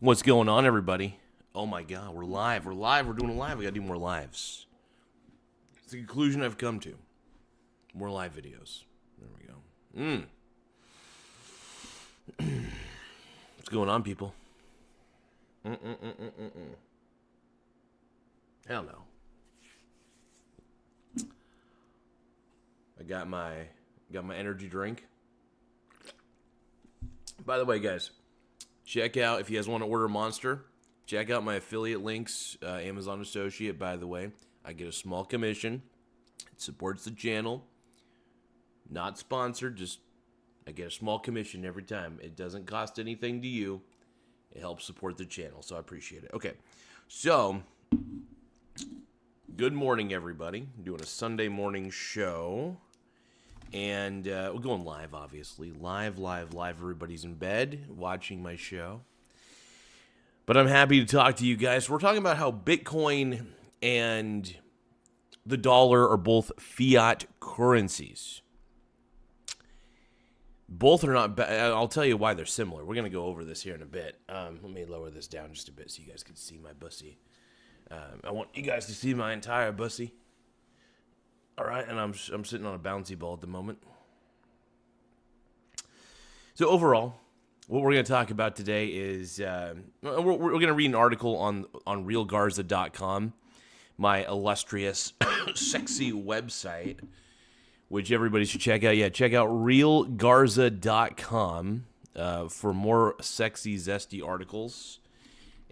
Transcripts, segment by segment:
What's going on, everybody? Oh my god, we're live. We're live. We're doing a live. We gotta do more lives. It's the conclusion I've come to. More live videos. There we go. What's going on, people? Hell no. I got my energy drink. By the way, guys, check out, if you guys want to order Monster, check out my affiliate links, Amazon Associate, by the way. I get a small commission. It supports the channel. Not sponsored, just I get a small commission every time. It doesn't cost anything to you. It helps support the channel, so I appreciate it. Okay, so good morning, everybody. I'm doing a Sunday morning show. And we're going live, obviously. Live. Everybody's in bed watching my show. But I'm happy to talk to you guys. We're talking about how Bitcoin and the dollar are both fiat currencies. Both are not bad. I'll tell you why they're similar. We're going to go over this here in a bit. Let me lower this down just a bit so you guys can see my bussy. I want you guys to see my entire bussy. All right, and I'm sitting on a bouncy ball at the moment. So overall, what we're going to talk about today is we're going to read an article on realgarza.com, my illustrious, sexy website, which everybody should check out. Yeah, check out realgarza.com for more sexy, zesty articles.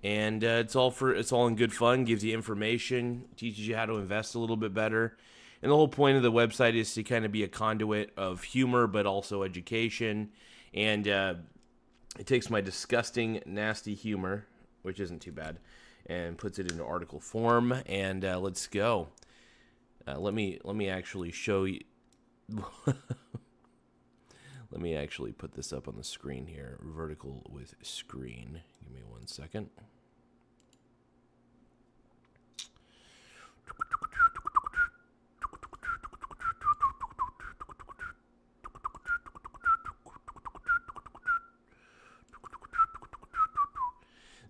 And it's all in good fun. Gives you information, teaches you how to invest a little bit better. And the whole point of the website is to kind of be a conduit of humor, but also education. And it takes my disgusting, nasty humor, which isn't too bad, and puts it into article form. And let's go. Let me actually show you. Let me actually put this up on the screen here. Vertical with screen. Give me 1 second.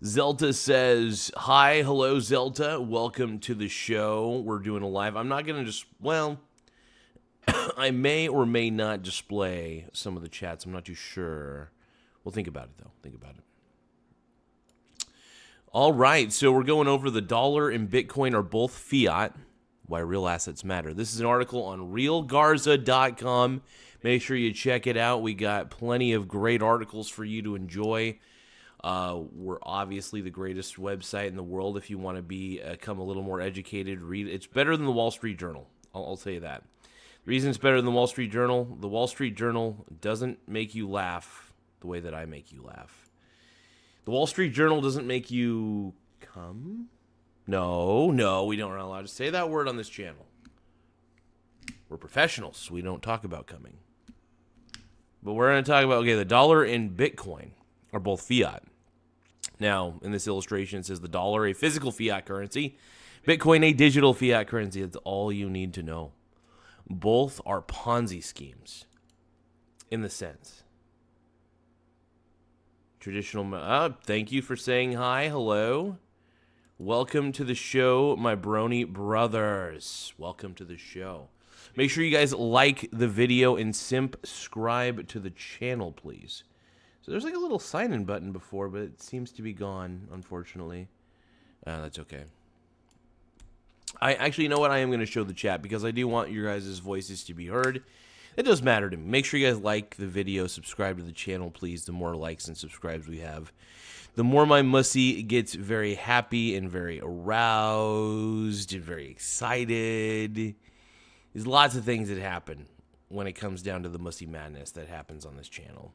Zelta says, hi, hello, Zelta. Welcome to the show. We're doing a live. I'm not going to just, well, I may or may not display some of the chats. I'm not too sure. We'll think about it, though. Think about it. All right, so we're going over the dollar and Bitcoin are both fiat, why real assets matter. This is an article on realgarza.com. Make sure you check it out. We got plenty of great articles for you to enjoy. We're obviously the greatest website in the world if you want to become a little more educated. Read. It's better than the Wall Street Journal. I'll tell you that. The reason it's better than the Wall Street Journal, the Wall Street Journal doesn't make you laugh the way that I make you laugh. The Wall Street Journal doesn't make you come. No, we don't are not allowed to say that word on this channel. We're professionals. We don't talk about coming. But we're going to talk about, okay, the dollar and Bitcoin are both fiat. Now, in this illustration, it says the dollar, a physical fiat currency, Bitcoin, a digital fiat currency. That's all you need to know. Both are Ponzi schemes, in the sense. Traditional, thank you for saying hi, hello. Welcome to the show, my brony brothers. Welcome to the show. Make sure you guys like the video and subscribe to the channel, please. So there's like a little sign-in button before, but it seems to be gone, unfortunately. That's okay. I actually, you know what? I am going to show the chat because I do want your guys' voices to be heard. It does matter to me. Make sure you guys like the video, subscribe to the channel, please. The more likes and subscribes we have, the more my mussy gets very happy and very aroused and very excited. There's lots of things that happen when it comes down to the mussy madness that happens on this channel.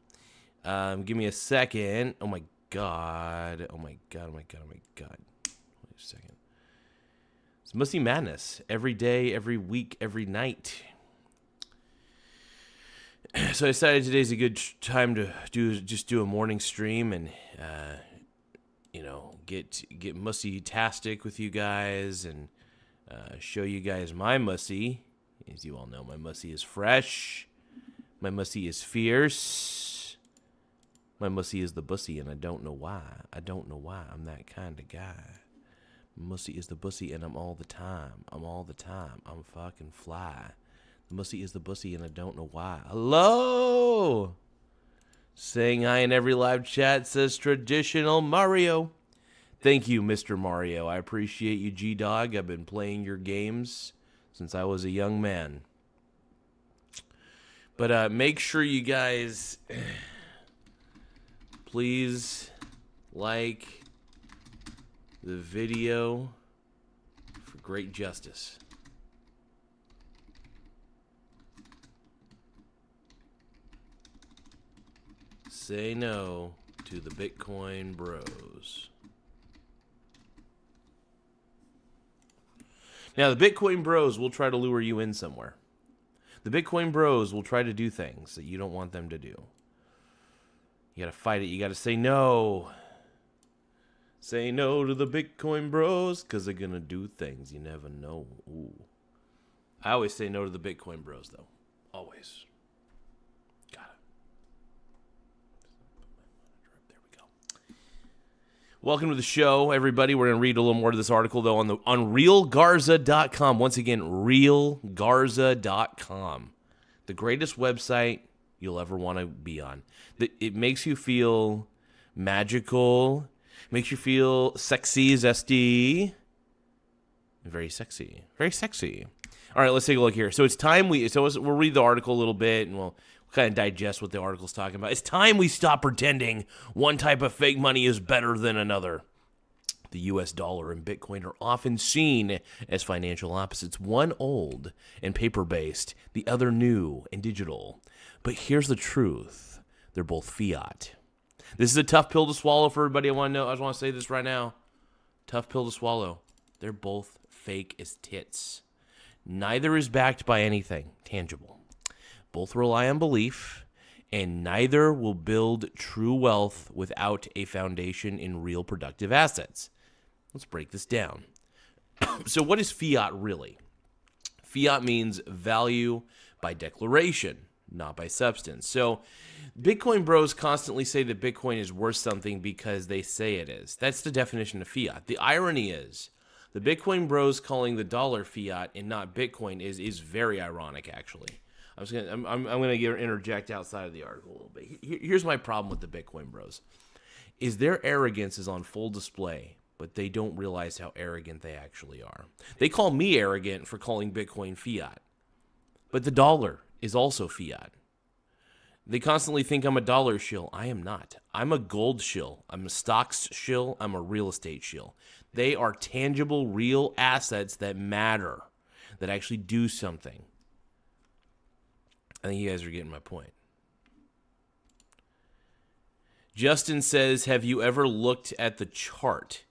Give me a second. Oh my god. Wait a second. It's mussy madness. Every day, every week, every night. So I decided today's a good time to do a morning stream and get mussy-tastic with you guys and show you guys my mussy. As you all know, my mussy is fresh. My mussy is fierce. My mussy is the bussy, and I don't know why. I don't know why. I'm that kind of guy. Mussy is the bussy, and I'm all the time. I'm all the time. I'm fucking fly. The mussy is the bussy, and I don't know why. Hello! Saying hi in every live chat says Traditional Mario. Thank you, Mr. Mario. I appreciate you, G-Dog. I've been playing your games since I was a young man. But make sure you guys please like the video for great justice. Say no to the Bitcoin bros. Now, the Bitcoin bros will try to lure you in somewhere. The Bitcoin bros will try to do things that you don't want them to do. You got to fight it. You got to say no. Say no to the Bitcoin bros because they're going to do things you never know. Ooh. I always say no to the Bitcoin bros, though. Always. Got it. There we go. Welcome to the show, everybody. We're going to read a little more of this article, though, on realgarza.com. Once again, realgarza.com. The greatest website you'll ever want to be on. It makes you feel magical. Makes you feel sexy as SD. Very sexy. Very sexy. All right, let's take a look here. So it's time we'll read the article a little bit, and we'll kind of digest what the article's talking about. It's time we stop pretending one type of fake money is better than another. The U.S. dollar and Bitcoin are often seen as financial opposites, one old and paper-based, the other new and digital. But here's the truth. They're both fiat. This is a tough pill to swallow for everybody. I just want to say this right now. Tough pill to swallow. They're both fake as tits. Neither is backed by anything tangible. Both rely on belief, and neither will build true wealth without a foundation in real productive assets. Let's break this down. So what is fiat really? Fiat means value by declaration, not by substance. So Bitcoin bros constantly say that Bitcoin is worth something because they say it is. That's the definition of fiat. The irony is the Bitcoin bros calling the dollar fiat and not Bitcoin is very ironic, actually. I'm gonna interject outside of the article a little bit. Here's my problem with the Bitcoin bros: is their arrogance is on full display, but they don't realize how arrogant they actually are. They call me arrogant for calling Bitcoin fiat, but the dollar is also fiat. They constantly think I'm a dollar shill. I am not. I'm a gold shill. I'm a stocks shill. I'm a real estate shill. They are tangible, real assets that matter, that actually do something. I think you guys are getting my point. Justin says, have you ever looked at the chart?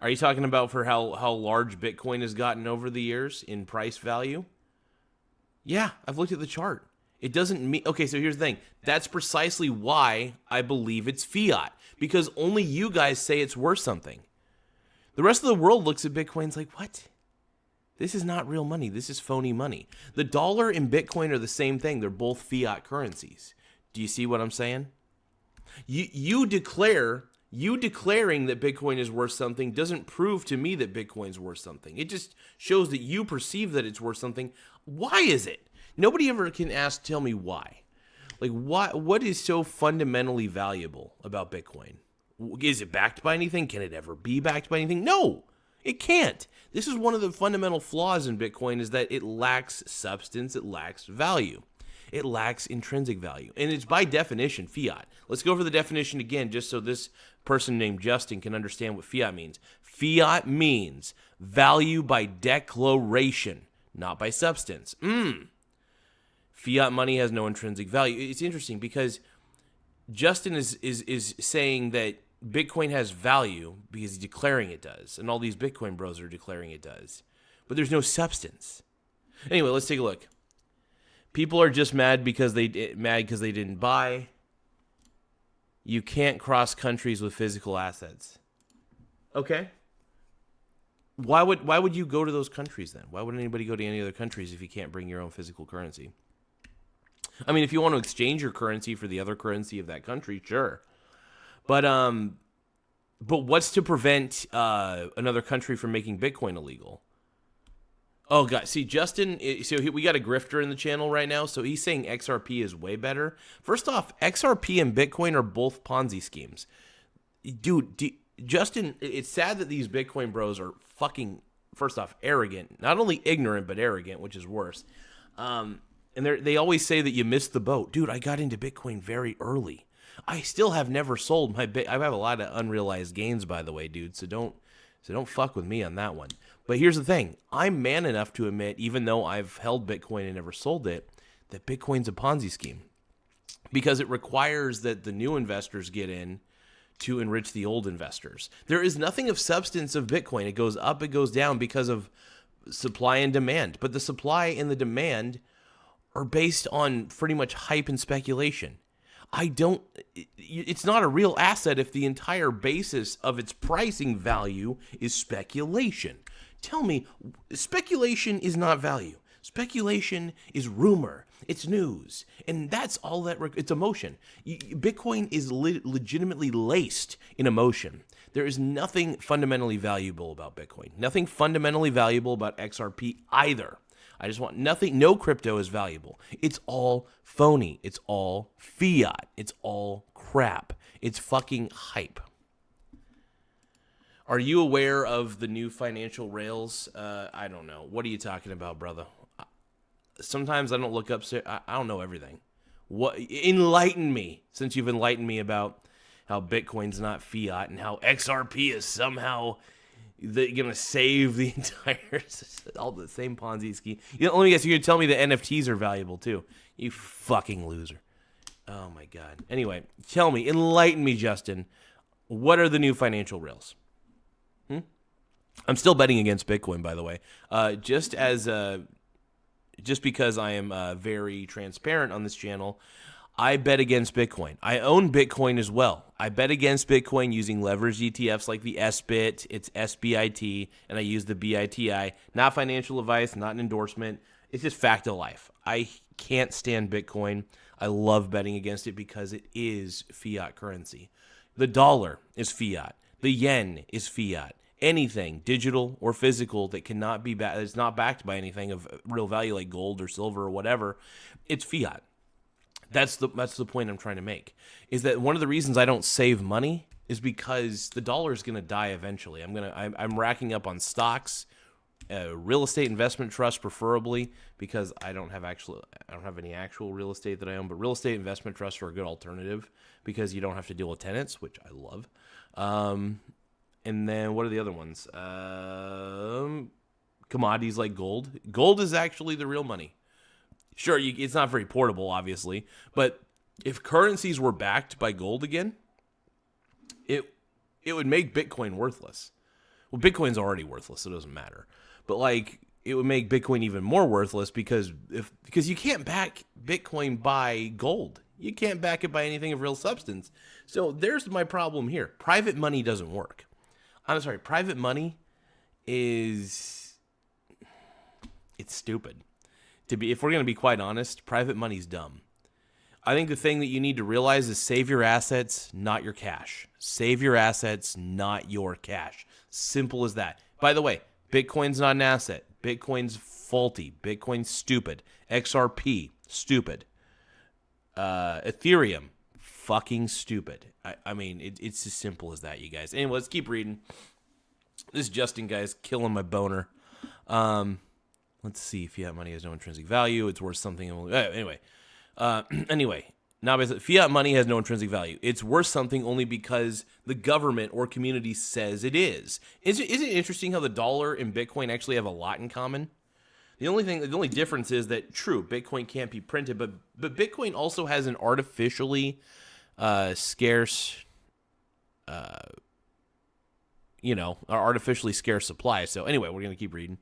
Are you talking about for how large Bitcoin has gotten over the years in price value? Yeah, I've looked at the chart. It doesn't mean... Okay, so here's the thing. That's precisely why I believe it's fiat. Because only you guys say it's worth something. The rest of the world looks at Bitcoin and is like, what? This is not real money. This is phony money. The dollar and Bitcoin are the same thing. They're both fiat currencies. Do you see what I'm saying? You declaring that Bitcoin is worth something doesn't prove to me that Bitcoin's worth something. It just shows that you perceive that it's worth something. Why is it? Nobody ever can tell me why. Like, what is so fundamentally valuable about Bitcoin? Is it backed by anything? Can it ever be backed by anything? No, it can't. This is one of the fundamental flaws in Bitcoin, is that it lacks substance, it lacks value. It lacks intrinsic value. And it's by definition fiat. Let's go over the definition again, just so this person named Justin can understand what fiat means. Fiat means value by declaration, not by substance. Fiat money has no intrinsic value. It's interesting because Justin is saying that Bitcoin has value because he's declaring it does, and all these Bitcoin bros are declaring it does. But there's no substance. Anyway, let's take a look. People are just mad because they didn't buy. You can't cross countries with physical assets. Okay. Why would you go to those countries then? Why would anybody go to any other countries if you can't bring your own physical currency? I mean, if you want to exchange your currency for the other currency of that country, sure. But what's to prevent another country from making Bitcoin illegal? Oh, God. See, Justin, we got a grifter in the channel right now, so he's saying XRP is way better. First off, XRP and Bitcoin are both Ponzi schemes. Dude, Justin, it's sad that these Bitcoin bros are fucking, first off, arrogant. Not only ignorant, but arrogant, which is worse. And they always say that you missed the boat. Dude, I got into Bitcoin very early. I still have never sold my I have a lot of unrealized gains, by the way, dude, so don't fuck with me on that one. But here's the thing. I'm man enough to admit, even though I've held Bitcoin and never sold it, that Bitcoin's a Ponzi scheme. Because it requires that the new investors get in to enrich the old investors. There is nothing of substance of Bitcoin. It goes up, it goes down because of supply and demand. But the supply and the demand are based on pretty much hype and speculation. It's not a real asset if the entire basis of its pricing value is speculation. Tell me, speculation is not value. Speculation is rumor. It's news. And that's all that, it's emotion. Bitcoin is legitimately laced in emotion. There is nothing fundamentally valuable about Bitcoin. Nothing fundamentally valuable about XRP either. I just want nothing, no crypto is valuable. It's all phony. It's all fiat. It's all crap. It's fucking hype. Are you aware of the new financial rails? I don't know. What are you talking about, brother? Sometimes I don't look up. I don't know everything. What? Enlighten me, since you've enlightened me about how Bitcoin's not fiat and how XRP is somehow going to save the entire, all the same Ponzi scheme. Let me guess, you're going to tell me the NFTs are valuable too. You fucking loser. Oh my God. Anyway, tell me, enlighten me, Justin. What are the new financial rails? I'm still betting against Bitcoin, by the way. Just because I am very transparent on this channel, I bet against Bitcoin. I own Bitcoin as well. I bet against Bitcoin using leveraged ETFs like the SBIT, it's SBIT, and I use the BITI. Not financial advice, not an endorsement. It's just fact of life. I can't stand Bitcoin. I love betting against it because it is fiat currency. The dollar is fiat. The yen is fiat. Anything, digital or physical, that cannot be that's not backed by anything of real value like gold or silver or whatever, it's fiat. That's the point I'm trying to make. Is that one of the reasons I don't save money is because the dollar is going to die eventually. I'm racking up on stocks, real estate investment trust preferably, because I don't have any actual real estate that I own, but real estate investment trusts are a good alternative because you don't have to deal with tenants, which I love. And then what are the other ones? Commodities like gold. Gold is actually the real money. Sure, it's not very portable, obviously, but if currencies were backed by gold again, it would make Bitcoin worthless. Well, Bitcoin's already worthless, so it doesn't matter. But like, it would make Bitcoin even more worthless because you can't back Bitcoin by gold. You can't back it by anything of real substance. So there's my problem here. Private money doesn't work. I'm sorry, private money it's stupid. If we're going to be quite honest, private money's dumb. I think the thing that you need to realize is save your assets, not your cash. Save your assets, not your cash. Simple as that. By the way, Bitcoin's not an asset. Bitcoin's faulty. Bitcoin's stupid. XRP, stupid. Ethereum, fucking stupid. I mean, it's as simple as that, you guys. Anyway, let's keep reading. This Justin guy's killing my boner. Let's see. Fiat money has no intrinsic value. It's worth something. Anyway, fiat money has no intrinsic value. It's worth something only because the government or community says it is. Isn't it interesting how the dollar and Bitcoin actually have a lot in common? The only difference is that, true, Bitcoin can't be printed, but Bitcoin also has an artificially scarce, artificially scarce supply. So anyway, we're going to keep reading.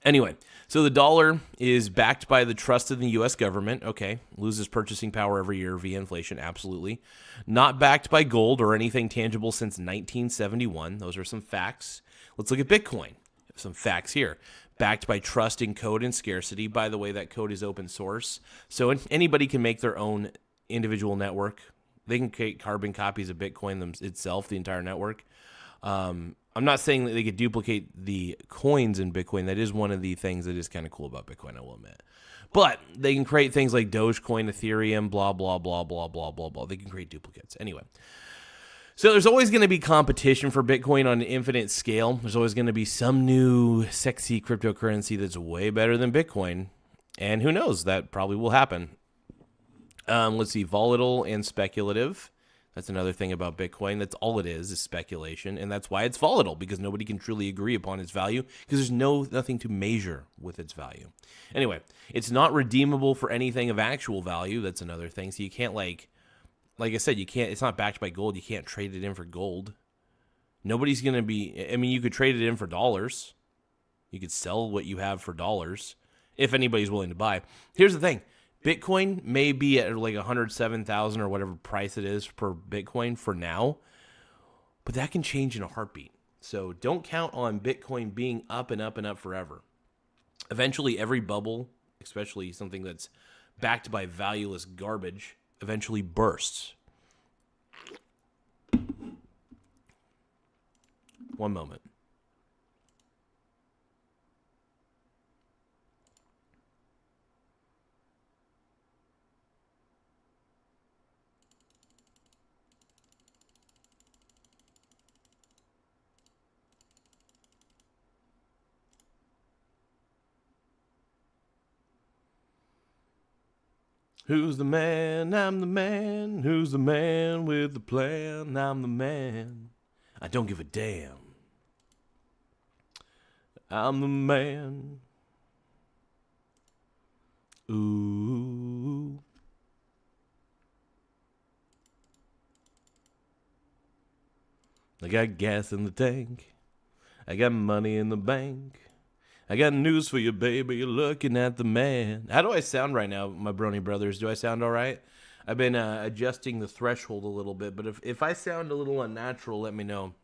Anyway, so the dollar is backed by the trust of the U.S. government. Okay, loses purchasing power every year via inflation, absolutely. Not backed by gold or anything tangible since 1971. Those are some facts. Let's look at Bitcoin. Some facts here. Backed by trust in code and scarcity. By the way, that code is open source. So anybody can make their own individual network They can create carbon copies of Bitcoin itself, the entire network. I'm not saying that they could duplicate the coins in Bitcoin. That is one of the things that is kind of cool about Bitcoin, I will admit. But they can create things like Dogecoin, Ethereum, blah, blah, blah, blah, blah, blah, blah. They can create duplicates. Anyway. So there's always going to be competition for Bitcoin on an infinite scale. There's always going to be some new sexy cryptocurrency that's way better than Bitcoin. And who knows? That probably will happen. Let's see. Volatile and speculative. That's another thing about Bitcoin. That's all it is speculation. And that's why it's volatile, because nobody can truly agree upon its value, because there's nothing to measure with its value. Anyway, it's not redeemable for anything of actual value. That's another thing. So you can't like I said, you can't, it's not backed by gold. You can't trade it in for gold. Nobody's going to be, I mean, you could trade it in for dollars. You could sell what you have for dollars if anybody's willing to buy. Here's the thing. Bitcoin may be at like 107,000 or whatever price it is per Bitcoin for now, but that can change in a heartbeat. So don't count on Bitcoin being up and up and up forever. Eventually, every bubble, especially something that's backed by valueless garbage, eventually bursts. One moment. Who's the man? I'm the man. Who's the man with the plan? I'm the man. I don't give a damn. I'm the man. Ooh. I got gas in the tank. I got money in the bank. I got news for you, baby. You're looking at the man. How do I sound right now, my brony brothers? Do I sound all right? I've been adjusting the threshold a little bit, but if I sound a little unnatural, let me know.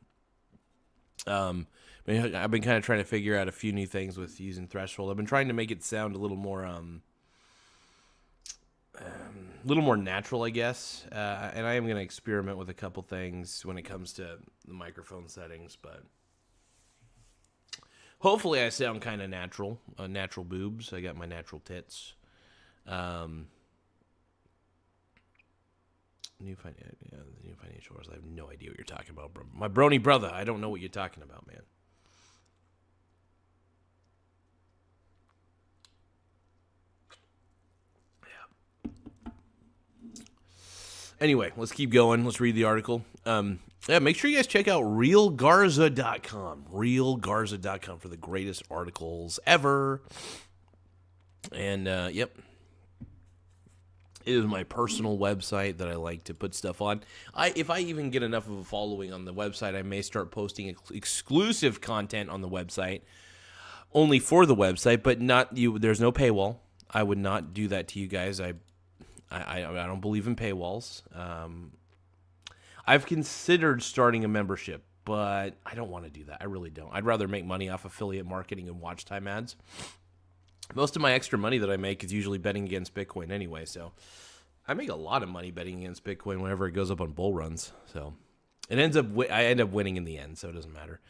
I've been kind of trying to figure out a few new things with using threshold. I've been trying to make it sound a little more natural, I guess. And I am going to experiment with a couple things when it comes to the microphone settings, but hopefully I sound kind of natural. Natural boobs. I got my natural tits. New financial wars. I have no idea what you're talking about, bro. My brony brother. I don't know what you're talking about, man. Yeah. Anyway, let's keep going. Let's read the article. Make sure you guys check out realgarza.com. Realgarza.com for the greatest articles ever. And, yep. It is my personal website that I like to put stuff on. If I even get enough of a following on the website, I may start posting exclusive content on the website, only for the website, but not you. There's no paywall. I would not do that to you guys. I don't believe in paywalls. I've considered starting a membership, but I don't want to do that. I really don't. I'd rather make money off affiliate marketing and watch time ads. Most of my extra money that I make is usually betting against Bitcoin anyway, so I make a lot of money betting against Bitcoin whenever it goes up on bull runs. So I end up winning in the end, so it doesn't matter.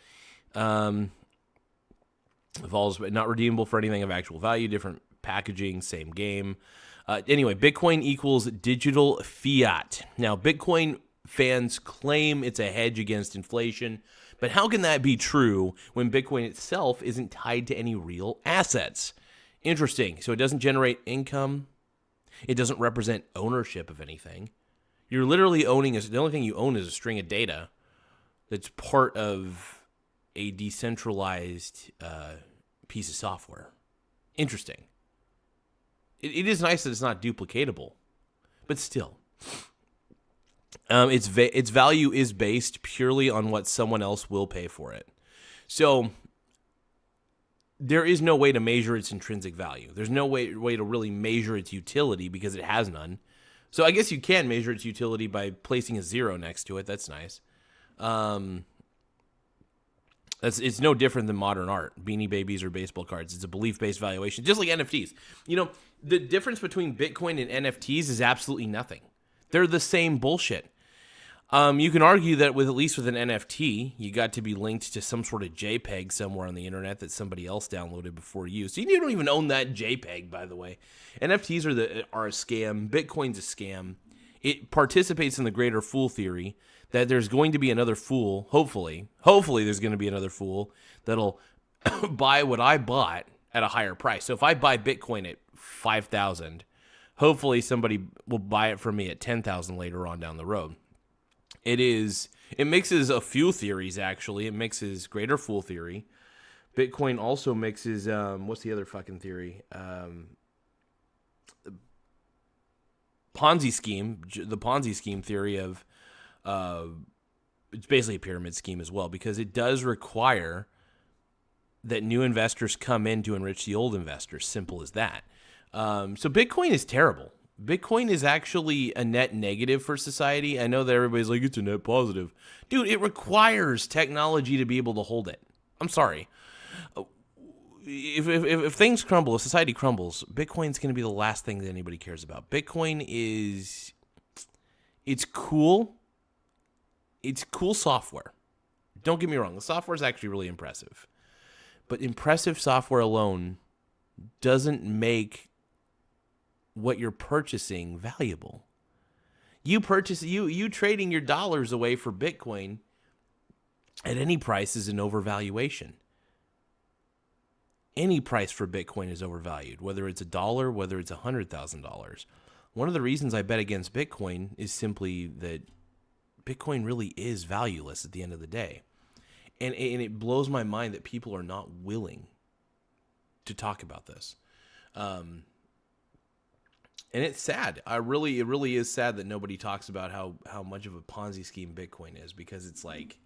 Evolves, but not redeemable for anything of actual value. Different packaging, same game. Anyway, Bitcoin equals digital fiat. Now, Bitcoin fans claim it's a hedge against inflation, but how can that be true when Bitcoin itself isn't tied to any real assets? Interesting. So it doesn't generate income. It doesn't represent ownership of anything. You're literally owning the only thing you own is a string of data that's part of a decentralized piece of software. Interesting. It is nice that it's not duplicatable, but still. Its value is based purely on what someone else will pay for it. So there is no way to measure its intrinsic value. There's no way to really measure its utility because it has none. So I guess you can measure its utility by placing a zero next to it. That's nice. It's no different than modern art, Beanie Babies or baseball cards. It's a belief-based valuation, just like NFTs. You know, the difference between Bitcoin and NFTs is absolutely nothing. They're the same bullshit. You can argue that with at least with an NFT, you got to be linked to some sort of JPEG somewhere on the internet that somebody else downloaded before you. So you don't even own that JPEG, by the way. NFTs are a scam. Bitcoin's a scam. It participates in the greater fool theory that there's going to be another fool, hopefully there's going to be another fool that'll buy what I bought at a higher price. So if I buy Bitcoin at 5,000, hopefully somebody will buy it from me at 10,000 later on down the road. It mixes a few theories, actually. It mixes greater fool theory. Bitcoin also mixes, what's the other fucking theory? Ponzi scheme, the Ponzi scheme theory of, it's basically a pyramid scheme as well, because it does require that new investors come in to enrich the old investors. Simple as that. So Bitcoin is terrible. Bitcoin is actually a net negative for society. I know that everybody's like, it's a net positive. Dude, it requires technology to be able to hold it. I'm sorry. If things crumble, if society crumbles, Bitcoin's going to be the last thing that anybody cares about. Bitcoin it's cool. It's cool software. Don't get me wrong. The software is actually really impressive. But impressive software alone doesn't make what you're purchasing valuable. You trading your dollars away for Bitcoin at any price is an overvaluation. Any price for Bitcoin is overvalued, whether it's $1, whether it's $100,000. One of the reasons I bet against Bitcoin is simply that Bitcoin really is valueless at the end of the day. And it blows my mind that people are not willing to talk about this. And it's sad. It really is sad that nobody talks about how much of a Ponzi scheme Bitcoin is, because it's like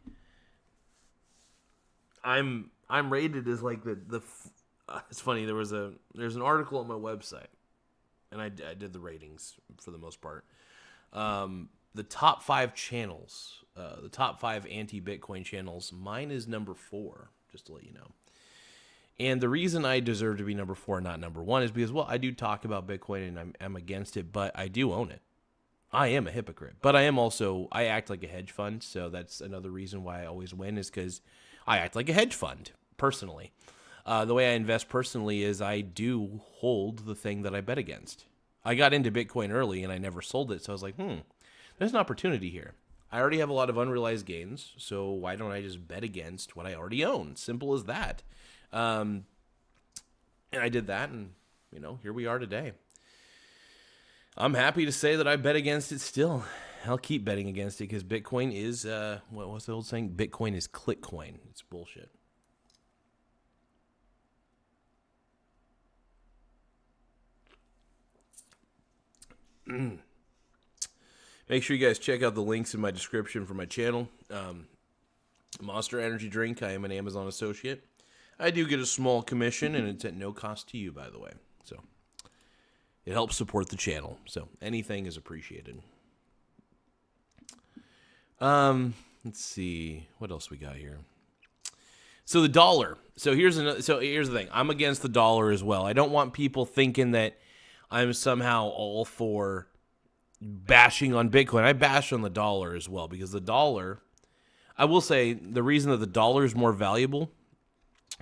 I'm rated as like the it's funny, there's an article on my website, and I did the ratings for the most part. The top 5 channels, the top 5 anti-Bitcoin channels, mine is number 4, just to let you know. And the reason I deserve to be number 4, not number 1, is because, well, I do talk about Bitcoin and I'm against it, but I do own it. I am a hypocrite, but I act like a hedge fund. So that's another reason why I always win, is because I act like a hedge fund personally. The way I invest personally is I do hold the thing that I bet against. I got into Bitcoin early and I never sold it. So I was like, there's an opportunity here. I already have a lot of unrealized gains, so why don't I just bet against what I already own? Simple as that. And I did that, and here we are today. I'm happy to say that I bet against it still. I'll keep betting against it because Bitcoin is what's the old saying? Bitcoin is click coin. It's bullshit. Make sure you guys check out the links in my description for my channel. Monster Energy Drink. I am an Amazon associate. I do get a small commission, and it's at no cost to you, by the way. So it helps support the channel. So anything is appreciated. Let's see what else we got here. So the dollar. So here's the thing. I'm against the dollar as well. I don't want people thinking that I'm somehow all for bashing on Bitcoin. I bash on the dollar as well, because the dollar, I will say the reason that the dollar is more valuable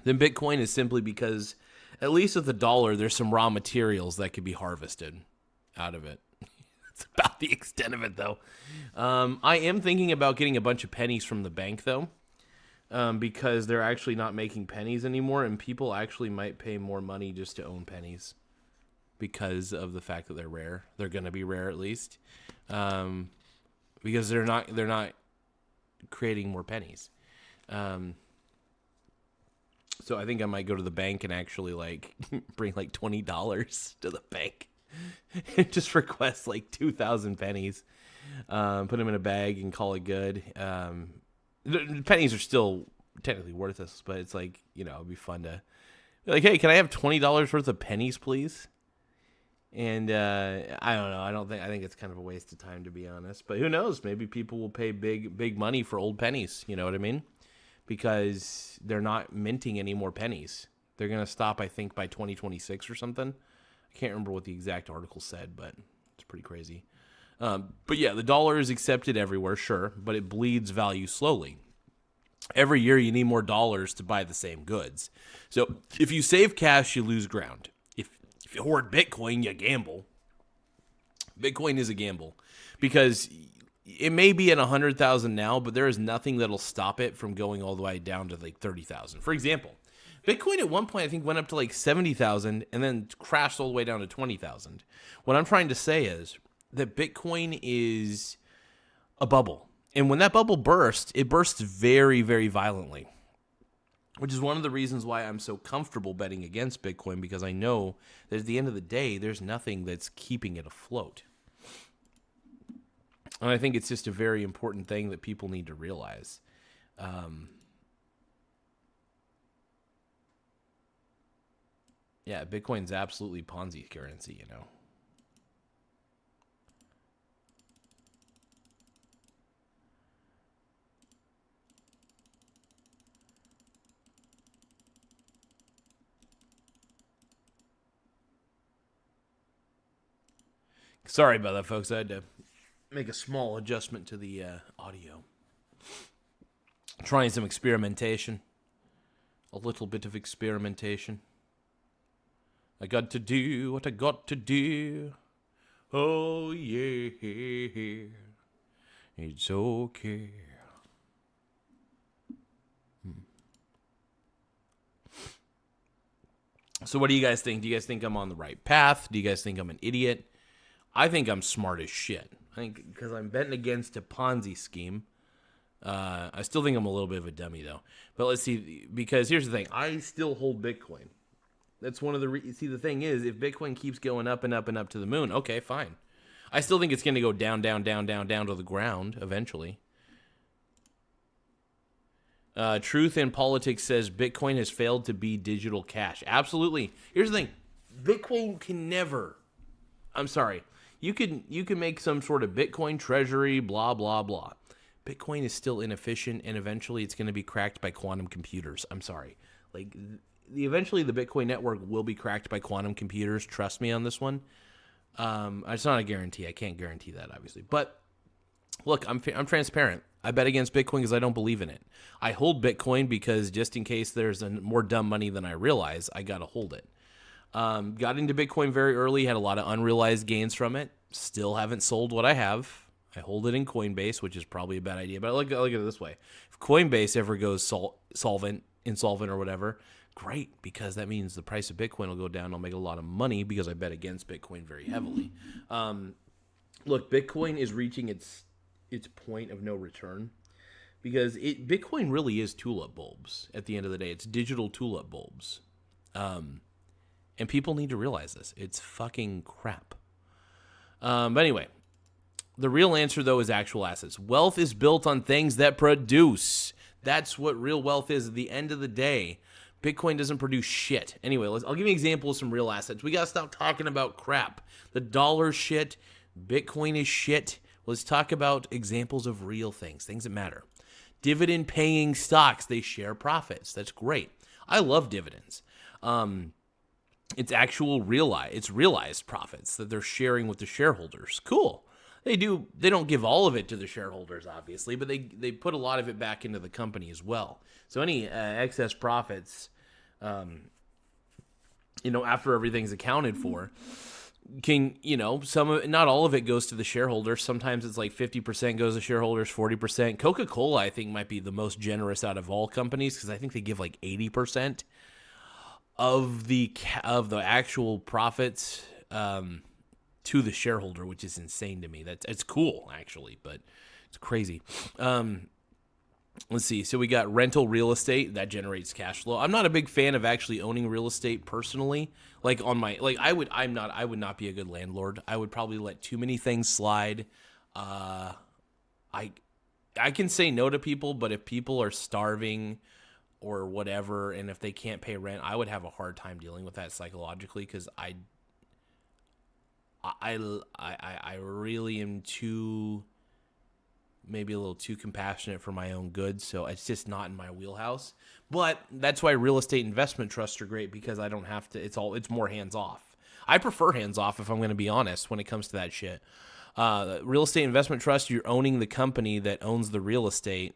than Bitcoin is simply because, at least with the dollar, there's some raw materials that could be harvested out of it. It's about the extent of it, though. I am thinking about getting a bunch of pennies from the bank, though, because they're actually not making pennies anymore, and people actually might pay more money just to own pennies because of the fact that they're rare. They're going to be rare, at least, because they're not creating more pennies. So I think I might go to the bank and actually bring $20 to the bank and just request 2,000 pennies, put them in a bag and call it good. The pennies are still technically worthless, but it's it'd be fun to be hey, can I have $20 worth of pennies, please? And I don't know. I think it's kind of a waste of time, to be honest. But who knows? Maybe people will pay big money for old pennies. You know what I mean? Because they're not minting any more pennies. They're going to stop, I think, by 2026 or something. I can't remember what the exact article said, but it's pretty crazy. But yeah, the dollar is accepted everywhere, sure, but it bleeds value slowly. Every year you need more dollars to buy the same goods. So if you save cash, you lose ground. If you hoard Bitcoin, you gamble. Bitcoin is a gamble because it may be at 100,000 now, but there is nothing that'll stop it from going all the way down to like 30,000. For example, Bitcoin at one point I think went up to like 70,000 and then crashed all the way down to 20,000. What I'm trying to say is that Bitcoin is a bubble. And when that bubble bursts, it bursts very, very violently, which is one of the reasons why I'm so comfortable betting against Bitcoin, because I know that at the end of the day, there's nothing that's keeping it afloat. And I think it's just a very important thing that people need to realize. Yeah, Bitcoin's absolutely Ponzi currency, you know. Sorry about that, folks. I had to make a small adjustment to the audio. Trying some experimentation. A little bit of experimentation. I got to do what I got to do. Oh, yeah. It's okay. So what do you guys think? Do you guys think I'm on the right path? Do you guys think I'm an idiot? I think I'm smart as shit. I think because I'm betting against a Ponzi scheme. I still think I'm a little bit of a dummy, though. But let's see, because here's the thing. I still hold Bitcoin. That's one of the... See, the thing is, if Bitcoin keeps going up and up and up to the moon, okay, fine. I still think it's going to go down, down, down, down, down to the ground eventually. Truth in Politics says Bitcoin has failed to be digital cash. Absolutely. Here's the thing. Bitcoin can never... I'm sorry. You can make some sort of Bitcoin treasury, blah, blah, blah. Bitcoin is still inefficient, and eventually it's going to be cracked by quantum computers. I'm sorry. Like, eventually the Bitcoin network will be cracked by quantum computers. Trust me on this one. It's not a guarantee. I can't guarantee that, obviously. But, look, I'm transparent. I bet against Bitcoin because I don't believe in it. I hold Bitcoin because just in case there's more dumb money than I realize, I got to hold it. Got into Bitcoin very early, had a lot of unrealized gains from it. Still haven't sold what I have. I hold it in Coinbase, which is probably a bad idea. But I look at it this way. If Coinbase ever goes insolvent or whatever, great, because that means the price of Bitcoin will go down. I'll make a lot of money because I bet against Bitcoin very heavily. Look, Bitcoin is reaching its point of no return because Bitcoin really is tulip bulbs at the end of the day. It's digital tulip bulbs. And people need to realize this. It's fucking crap. But anyway, the real answer, though, is actual assets. Wealth is built on things that produce. That's what real wealth is at the end of the day. Bitcoin doesn't produce shit. Anyway, I'll give you an example of some real assets. We got to stop talking about crap. The dollar shit. Bitcoin is shit. Let's talk about examples of real things that matter. Dividend-paying stocks. They share profits. That's great. I love dividends. It's actual realized profits that they're sharing with the shareholders. Cool. They don't give all of it to the shareholders, obviously, but they put a lot of it back into the company as well. So any excess profits, after everything's accounted for, can, not all of it goes to the shareholders. Sometimes it's like 50% goes to shareholders, 40%. Coca-Cola, I think, might be the most generous out of all companies because I think they give like 80% of the actual profits to the shareholder, which is insane to me. It's cool actually, but it's crazy. Let's see. So we got rental real estate that generates cash flow. I'm not a big fan of actually owning real estate personally. I would not be a good landlord. I would probably let too many things slide. I can say no to people, but if people are starving or whatever, and if they can't pay rent, I would have a hard time dealing with that psychologically because I really am maybe a little too compassionate for my own good, so it's just not in my wheelhouse. But that's why real estate investment trusts are great because I don't have to. It's more hands off. I prefer hands off if I'm going to be honest when it comes to that shit. Real estate investment trust, you're owning the company that owns the real estate,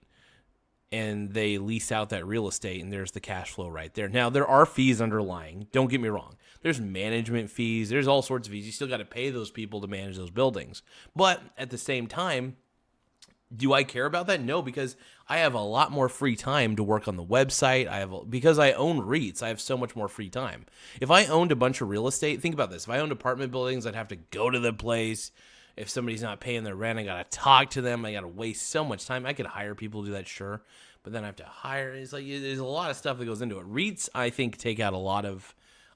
and they lease out that real estate, and there's the cash flow right there. Now, there are fees underlying. Don't get me wrong. There's management fees. There's all sorts of fees. You still got to pay those people to manage those buildings. But at the same time, do I care about that? No, because I have a lot more free time to work on the website. Because I own REITs, I have so much more free time. If I owned a bunch of real estate, think about this. If I owned apartment buildings, I'd have to go to the place. If somebody's not paying their rent, I got to talk to them. I got to waste so much time. I could hire people to do that, sure. But then I have to hire. It's like there's a lot of stuff that goes into it. REITs, I think, take out a lot of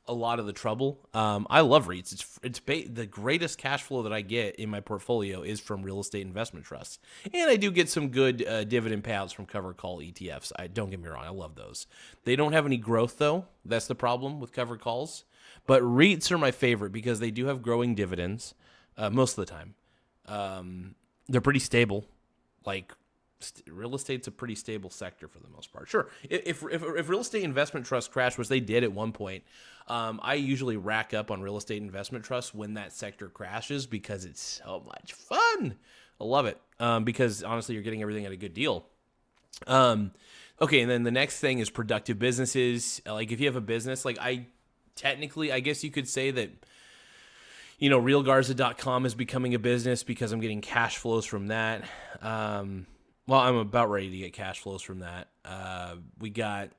the trouble. I love REITs. The greatest cash flow that I get in my portfolio is from real estate investment trusts, and I do get some good dividend payouts from covered call ETFs. Don't get me wrong, I love those. They don't have any growth though. That's the problem with covered calls. But REITs are my favorite because they do have growing dividends most of the time. They're pretty stable. Like real estate's a pretty stable sector for the most part. Sure, if real estate investment trusts crash, which they did at one point, I usually rack up on real estate investment trusts when that sector crashes because it's so much fun. I love it because honestly, you're getting everything at a good deal. Okay, and then the next thing is productive businesses. Like if you have a business, like I guess you could say that, you know, realgarza.com is becoming a business because I'm getting cash flows from that. Well, I'm about ready to get cash flows from that. We got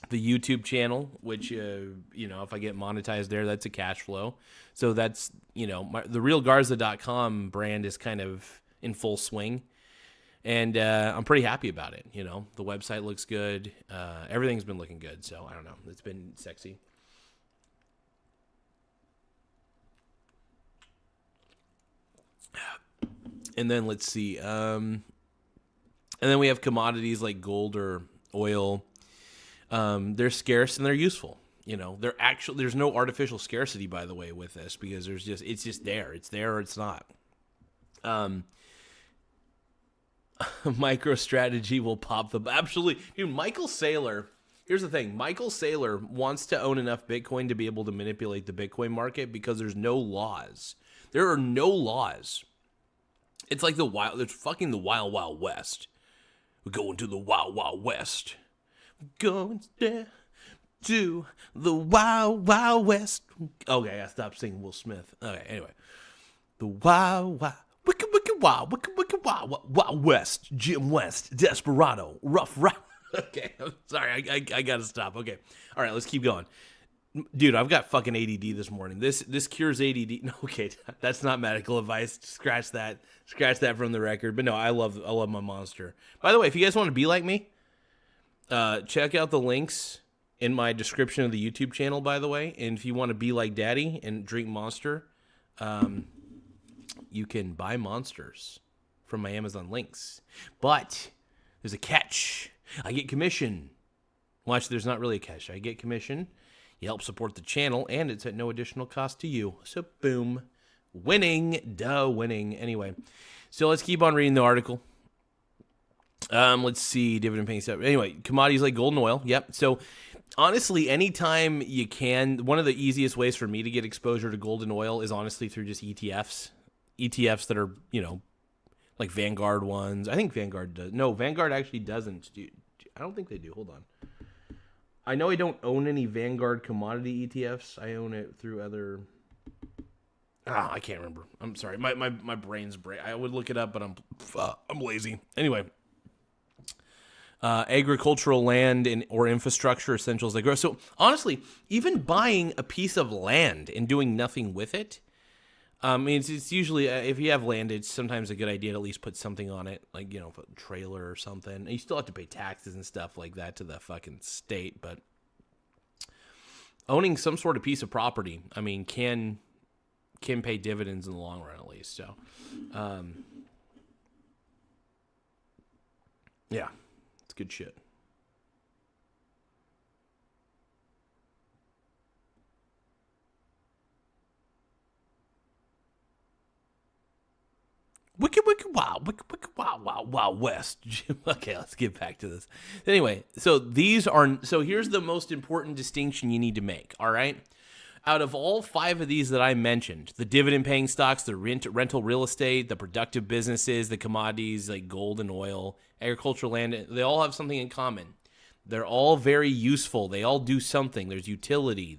the YouTube channel, which, you know, if I get monetized there, that's a cash flow. So that's, you know, the realgarza.com brand is kind of in full swing. And I'm pretty happy about it. You know, the website looks good. Everything's been looking good. So I don't know. It's been sexy. And then let's see. And then we have commodities like gold or oil. They're scarce and they're useful. You know, there's no artificial scarcity, by the way, with this because it's just there. It's there or it's not. MicroStrategy will pop absolutely. Dude, Michael Saylor. Here's the thing. Michael Saylor wants to own enough Bitcoin to be able to manipulate the Bitcoin market because there's no laws. There are no laws. It's like it's fucking the wild, wild west. We're going to the wild, wild west. We're going there to the wild, wild west. Okay, I stopped singing Will Smith. Okay, anyway. The wild, wild, wicked, wild west. Jim West, Desperado, Rough Rider. Okay, I'm sorry, I gotta stop. Okay, all right, let's keep going. Dude, I've got fucking ADD this morning. This cures ADD. No, okay, that's not medical advice. Scratch that from the record. But no, I love my monster. By the way, if you guys want to be like me, check out the links in my description of the YouTube channel, by the way. And if you want to be like Daddy and drink Monster, you can buy Monsters from my Amazon links. But there's a catch. I get commission. Watch, there's not really a catch. I get commission. You help support the channel, and it's at no additional cost to you. So, boom. Winning. Winning. Anyway, so let's keep on reading the article. Let's see. Dividend paying stuff. Anyway, commodities like gold and oil. Yep. So, honestly, anytime you can, one of the easiest ways for me to get exposure to gold and oil is honestly through just ETFs. ETFs that are, you know, like Vanguard ones. I think Vanguard does. No, Vanguard actually doesn't. I don't think they do. Hold on. I know I don't own any Vanguard commodity ETFs. I own it through other... I can't remember. I'm sorry. My brain's I would look it up, but I'm lazy. Anyway. Agricultural land or infrastructure essentials that grow. So, honestly, even buying a piece of land and doing nothing with it, it's usually, if you have land, it's sometimes a good idea to at least put something on it, like, you know, a trailer or something. And you still have to pay taxes and stuff like that to the fucking state, but owning some sort of piece of property, I mean, can pay dividends in the long run at least. So, yeah, it's good shit. Wicked, wild west. Okay, let's get back to this. Anyway, so here's the most important distinction you need to make, all right? Out of all 5 of these that I mentioned, the dividend-paying stocks, the rental real estate, the productive businesses, the commodities like gold and oil, agricultural land, they all have something in common. They're all very useful. They all do something. There's utility.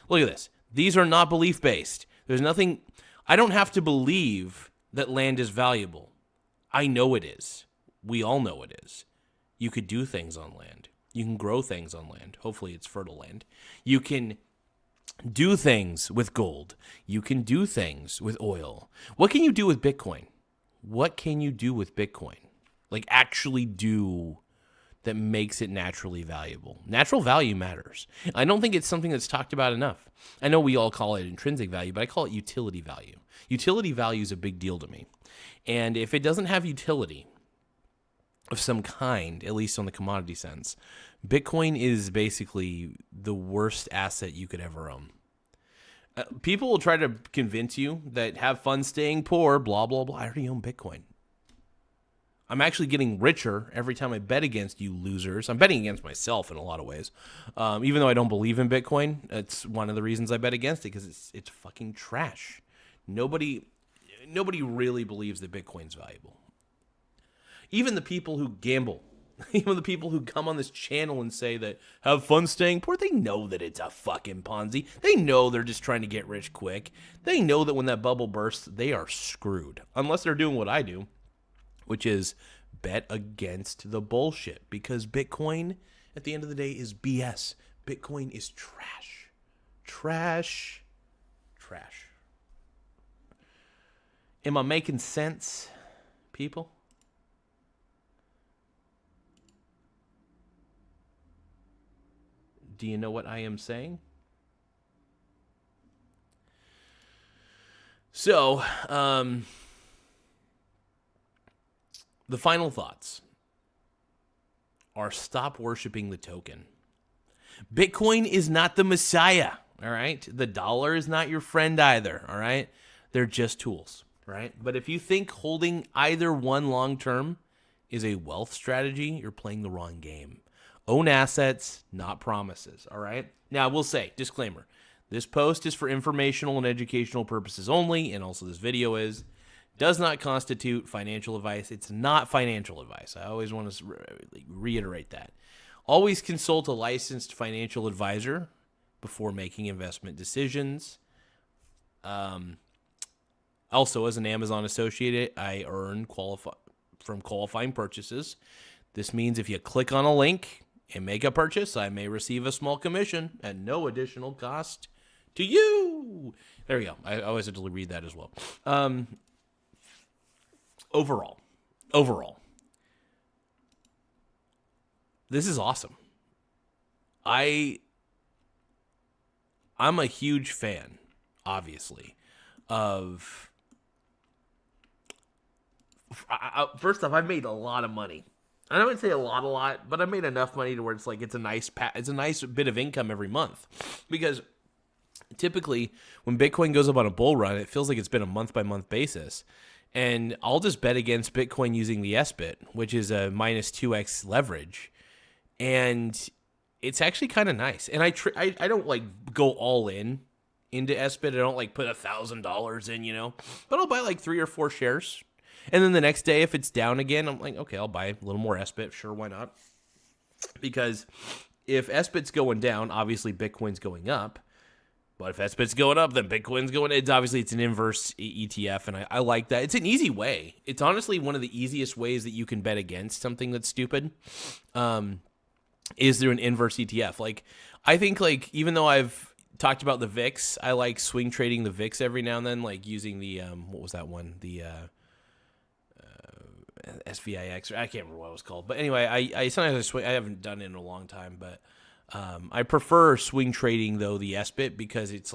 Look at this. These are not belief-based. There's nothing, I don't have to believe that land is valuable. I know it is. We all know it is. You could do things on land. You can grow things on land. Hopefully it's fertile land. You can do things with gold. You can do things with oil. What can you do with Bitcoin? What can you do with Bitcoin? Like actually do that makes it naturally valuable. Natural value matters. I don't think it's something that's talked about enough. I know we all call it intrinsic value, but I call it utility value. Utility value is a big deal to me. And if it doesn't have utility of some kind, at least on the commodity sense, Bitcoin is basically the worst asset you could ever own. People will try to convince you that have fun staying poor, blah, blah, blah. I already own Bitcoin. I'm actually getting richer every time I bet against you losers. I'm betting against myself in a lot of ways. Even though I don't believe in Bitcoin, it's one of the reasons I bet against it, because it's fucking trash. Nobody really believes that Bitcoin's valuable. Even the people who gamble, even the people who come on this channel and say that have fun staying poor, they know that it's a fucking Ponzi. They know they're just trying to get rich quick. They know that when that bubble bursts, they are screwed. Unless they're doing what I do, which is bet against the bullshit. Because Bitcoin, at the end of the day, is BS. Bitcoin is trash. Trash. Trash. Am I making sense, people? Do you know what I am saying? So, the final thoughts are stop worshiping the token. Bitcoin is not the messiah, all right? The dollar is not your friend either, all right? They're just tools, right? But if you think holding either one long-term is a wealth strategy, you're playing the wrong game. Own assets, not promises, all right? Now, I will say, disclaimer, this post is for informational and educational purposes only, and also this video does not constitute financial advice. It's not financial advice. I always want to reiterate that. Always consult a licensed financial advisor before making investment decisions. Also, as an Amazon associate, I earn from qualifying purchases. This means if you click on a link and make a purchase, I may receive a small commission at no additional cost to you. There we go. I always have to read that as well. Overall, this is awesome. I'm a huge fan, obviously, of... First off, I've made a lot of money. I wouldn't say a lot, but I made enough money to where it's like it's a nice bit of income every month. Because typically, when Bitcoin goes up on a bull run, it feels like it's been a month-by-month basis. And I'll just bet against Bitcoin using the SBIT, which is a minus 2x leverage. And it's actually kind of nice. And I don't like go all into SBIT. I don't like put $1,000 in, But I'll buy like 3 or 4 shares. And then the next day, if it's down again, I'm like, okay, I'll buy a little more SBIT. Sure, why not? Because if SBIT's going down, obviously Bitcoin's going up. But if SBIT's going up, then Bitcoin's going. It's an inverse ETF, and I like that. It's an easy way. It's honestly one of the easiest ways that you can bet against something that's stupid. Is through an inverse ETF. Like, I think, like, even though I've talked about the VIX, I like swing trading the VIX every now and then, like using the what was that one? The SVIX. I can't remember what it was called. But anyway, I sometimes swing. I haven't done it in a long time, but. I prefer swing trading though the SBIT because it's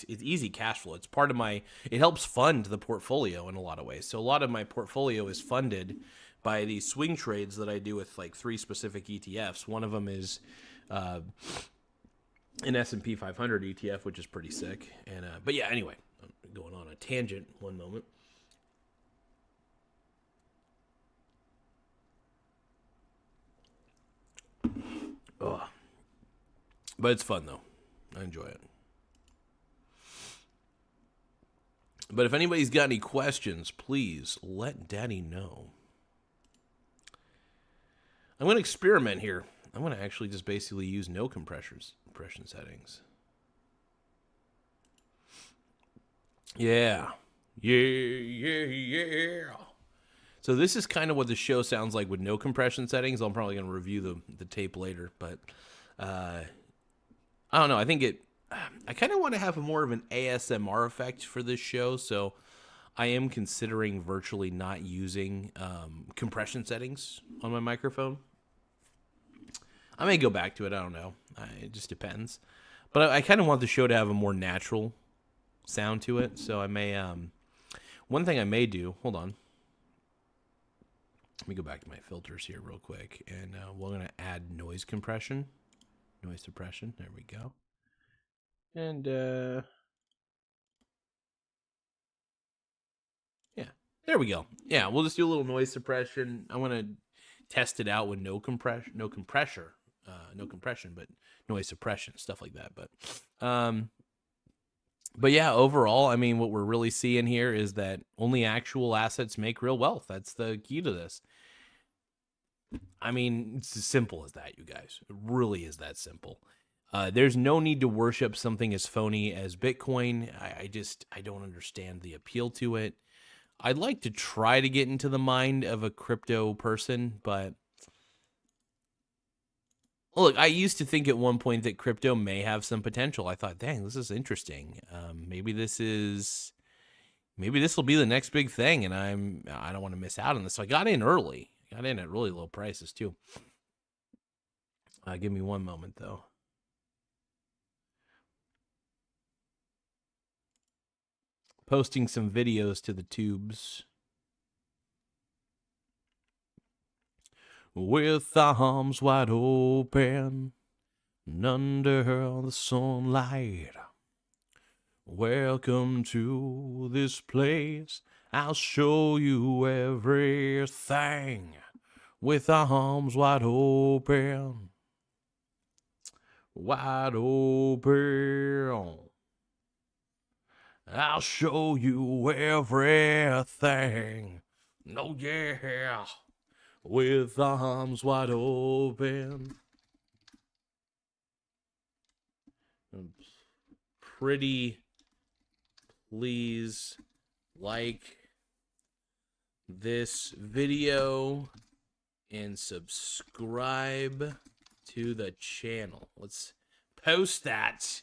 easy cash flow. It's part of it helps fund the portfolio in a lot of ways. So a lot of my portfolio is funded by these swing trades that I do with like 3 specific ETFs. One of them is an S&P 500 ETF, which is pretty sick. And but yeah, anyway, I'm going on a tangent. One moment. Ugh. But it's fun, though. I enjoy it. But if anybody's got any questions, please let Daddy know. I'm going to experiment here. I'm going to actually just basically use no compression settings. Yeah. Yeah. So this is kind of what the show sounds like with no compression settings. I'm probably going to review the tape later, but I don't know. I think I kind of want to have more of an ASMR effect for this show, so I am considering virtually not using compression settings on my microphone. I may go back to it. I don't know. It just depends. But I kind of want the show to have a more natural sound to it, so I may... one thing I may do... Hold on. Let me go back to my filters here real quick, and we're going to add noise suppression. There we go. And, yeah, there we go. Yeah, we'll just do a little noise suppression. I want to test it out with no compression, but noise suppression, stuff like that. But yeah, overall, I mean, what we're really seeing here is that only actual assets make real wealth. That's the key to this. I mean, it's as simple as that, you guys. It really is that simple. There's no need to worship something as phony as Bitcoin. I don't understand the appeal to it. I'd like to try to get into the mind of a crypto person, but look, I used to think at one point that crypto may have some potential. I thought, dang, this is interesting. Maybe this will be the next big thing, and I don't want to miss out on this. So I got in early. Got in at really low prices too. Give me one moment though. Posting some videos to the tubes. With arms wide open and under the sunlight. Welcome to this place. I'll show you everything. With arms wide open. Wide open. I'll show you everything. Oh yeah. With arms wide open. Pretty please like this video and subscribe to the channel. Let's post that.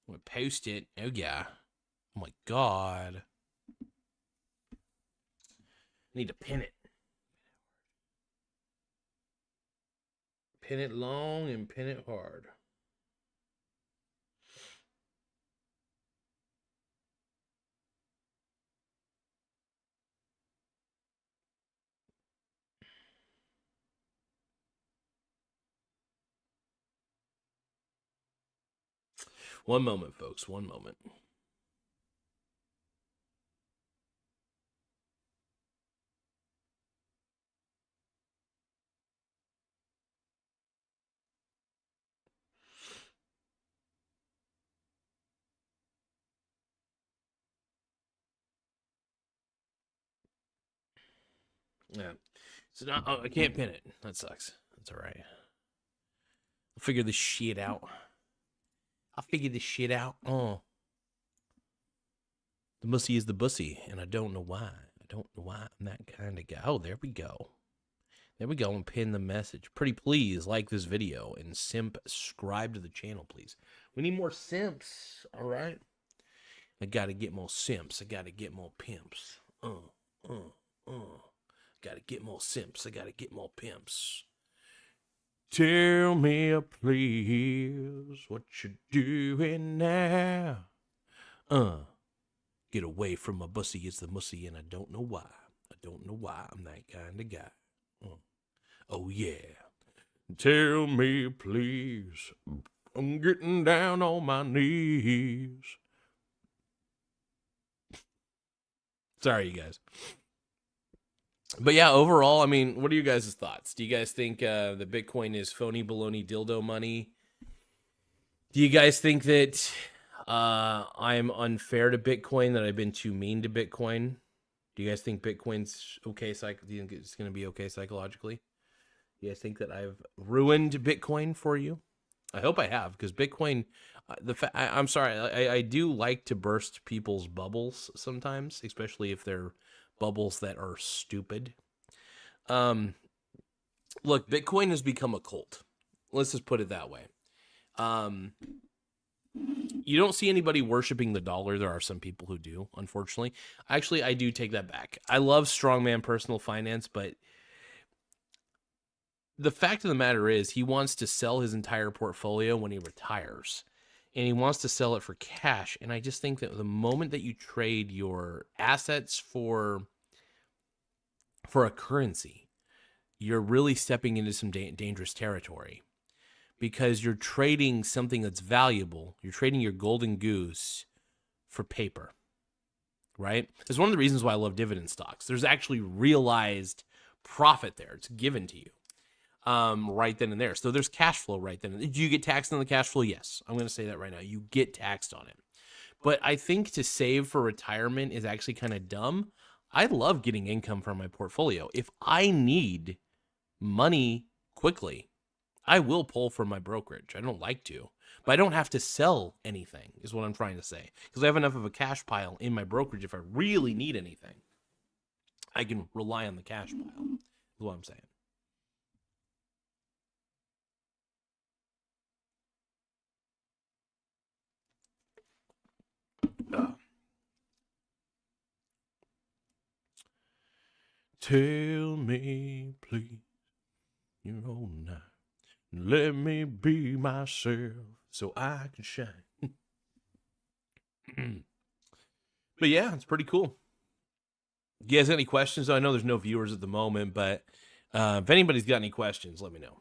I'm gonna post it. Oh yeah. Oh my god. I need to pin it. Pin it long and pin it hard. One moment, folks. One moment. Yeah. So now I can't pin it. That sucks. That's all right. I'll figure this shit out. Oh. The mussy is the bussy, and I don't know why. I'm that kind of guy. Oh, there we go. There we go, and pin the message. Pretty please like this video and subscribe to the channel, please. We need more simps, all right? I gotta get more simps. I gotta get more pimps. Gotta get more simps. I gotta get more pimps. Tell me, please, what you doing now? Get away from my bussy, it's the mussy, and I don't know why. I'm that kind of guy. Oh, yeah. Tell me, please. I'm getting down on my knees. Sorry, you guys. But yeah, overall, I mean, what are you guys' thoughts? Do you guys think the Bitcoin is phony baloney dildo money? Do you guys think that I'm unfair to Bitcoin, that I've been too mean to Bitcoin. Do you guys think Bitcoin's okay? Do you think it's going to be okay psychologically? Do you guys think that I've ruined Bitcoin for you? I hope I have, because Bitcoin. I'm sorry. I do like to burst people's bubbles sometimes, especially if they're bubbles that are stupid. Look, Bitcoin has become a cult. Let's just put it that way. You don't see anybody worshiping the dollar. There are some people who do, unfortunately. Actually, I do take that back. I love strongman personal finance, but the fact of the matter is he wants to sell his entire portfolio when he retires, and he wants to sell it for cash. And I just think that the moment that you trade your assets for a currency, you're really stepping into some dangerous territory, because you're trading something that's valuable. You're trading your golden goose for paper, right? It's one of the reasons why I love dividend stocks. There's actually realized profit there. It's given to you right then and there. So there's cash flow right then. Do you get taxed on the cash flow? Yes. I'm going to say that right now. You get taxed on it. But I think to save for retirement is actually kind of dumb. I love getting income from my portfolio. If I need money quickly, I will pull from my brokerage. I don't like to, but I don't have to sell anything, is what I'm trying to say. Because I have enough of a cash pile in my brokerage. If I really need anything, I can rely on the cash pile, is what I'm saying. Tell me, please, your own night. Let me be myself so I can shine. But yeah, it's pretty cool. You guys got any questions? I know there's no viewers at the moment, but if anybody's got any questions, let me know.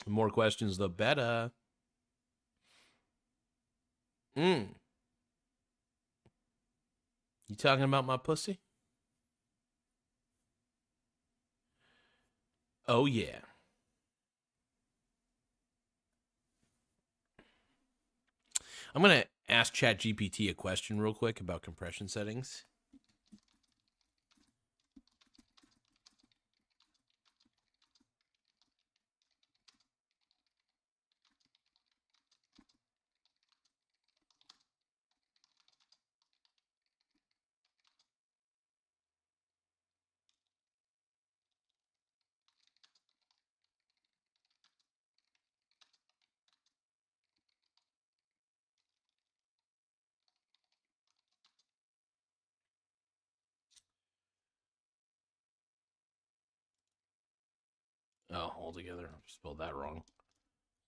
The more questions, the better. You talking about my pussy? Oh, yeah. I'm going to ask ChatGPT a question real quick about compression settings. Oh, altogether. I spelled that wrong.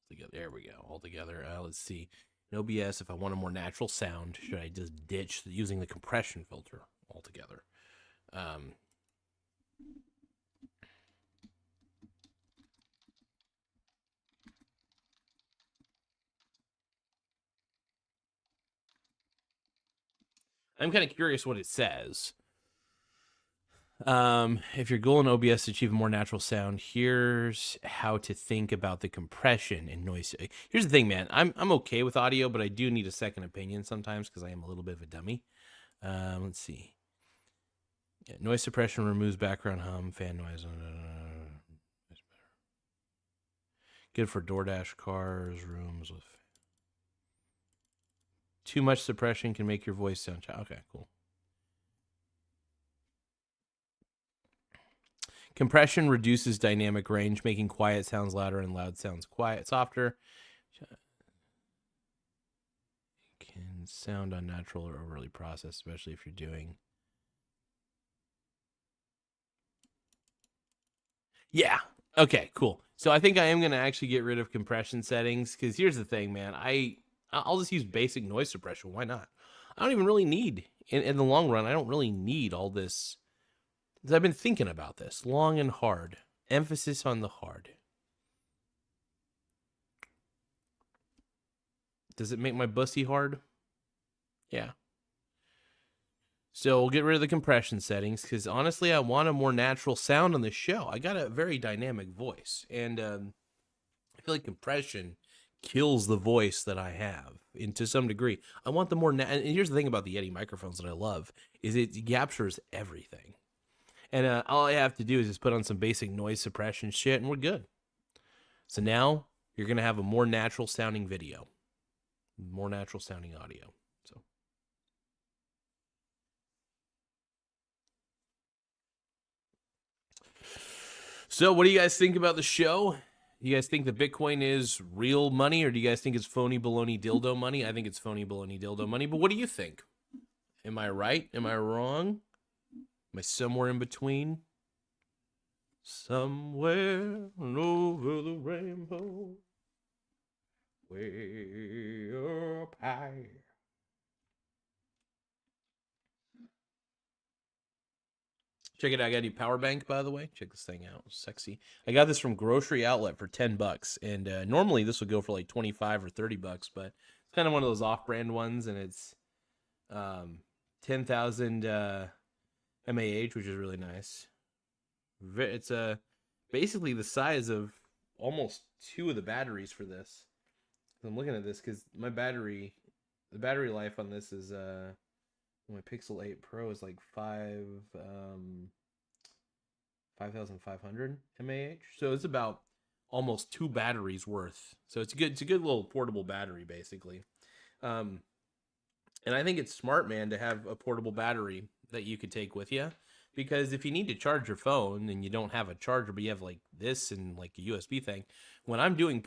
Together. There we go. Altogether. Let's see. In OBS, if I want a more natural sound, should I just ditch using the compression filter altogether? I'm kind of curious what it says. If your goal in OBS to achieve a more natural sound, here's how to think about the compression and noise. Here's the thing, man. I'm okay with audio, but I do need a second opinion sometimes because I am a little bit of a dummy. Let's see. Yeah, noise suppression removes background hum, fan noise. Good for DoorDash cars, rooms with. Too much suppression can make your voice sound. Okay, cool. Compression reduces dynamic range, making quiet sounds louder and loud sounds softer. It can sound unnatural or overly processed, especially if you're doing. Yeah. Okay, cool. So I think I am going to actually get rid of compression settings, because here's the thing, man. I'll just use basic noise suppression. Why not? I don't even really need, in the long run, I don't really need all this. I've been thinking about this long and hard. Emphasis on the hard. Does it make my bussy hard? Yeah. So we'll get rid of the compression settings, because honestly, I want a more natural sound on the show. I got a very dynamic voice, and I feel like compression kills the voice that I have to some degree. I want the more and here's the thing about the Yeti microphones that I love is it captures everything. And all I have to do is just put on some basic noise suppression shit and we're good. So now you're going to have a more natural sounding video, more natural sounding audio. So what do you guys think about the show? You guys think that Bitcoin is real money, or do you guys think it's phony baloney dildo money? I think it's phony baloney dildo money, but what do you think? Am I right? Am I wrong? Am I somewhere in between? Somewhere over the rainbow, way up high. Check it out. I got a new power bank, by the way. Check this thing out. Sexy. I got this from Grocery Outlet for $10, and normally this would go for like 25 or $30, but it's kind of one of those off-brand ones, and it's 10,000 mAh, which is really nice. It's basically the size of almost 2 of the batteries for this. I'm looking at this because the battery life on this is my Pixel 8 Pro is like 5,500 mAh. So it's about almost 2 batteries worth. So it's a good little portable battery basically. And I think it's smart, man, to have a portable battery that you could take with you, because if you need to charge your phone and you don't have a charger, but you have like this and like a USB thing, when I'm doing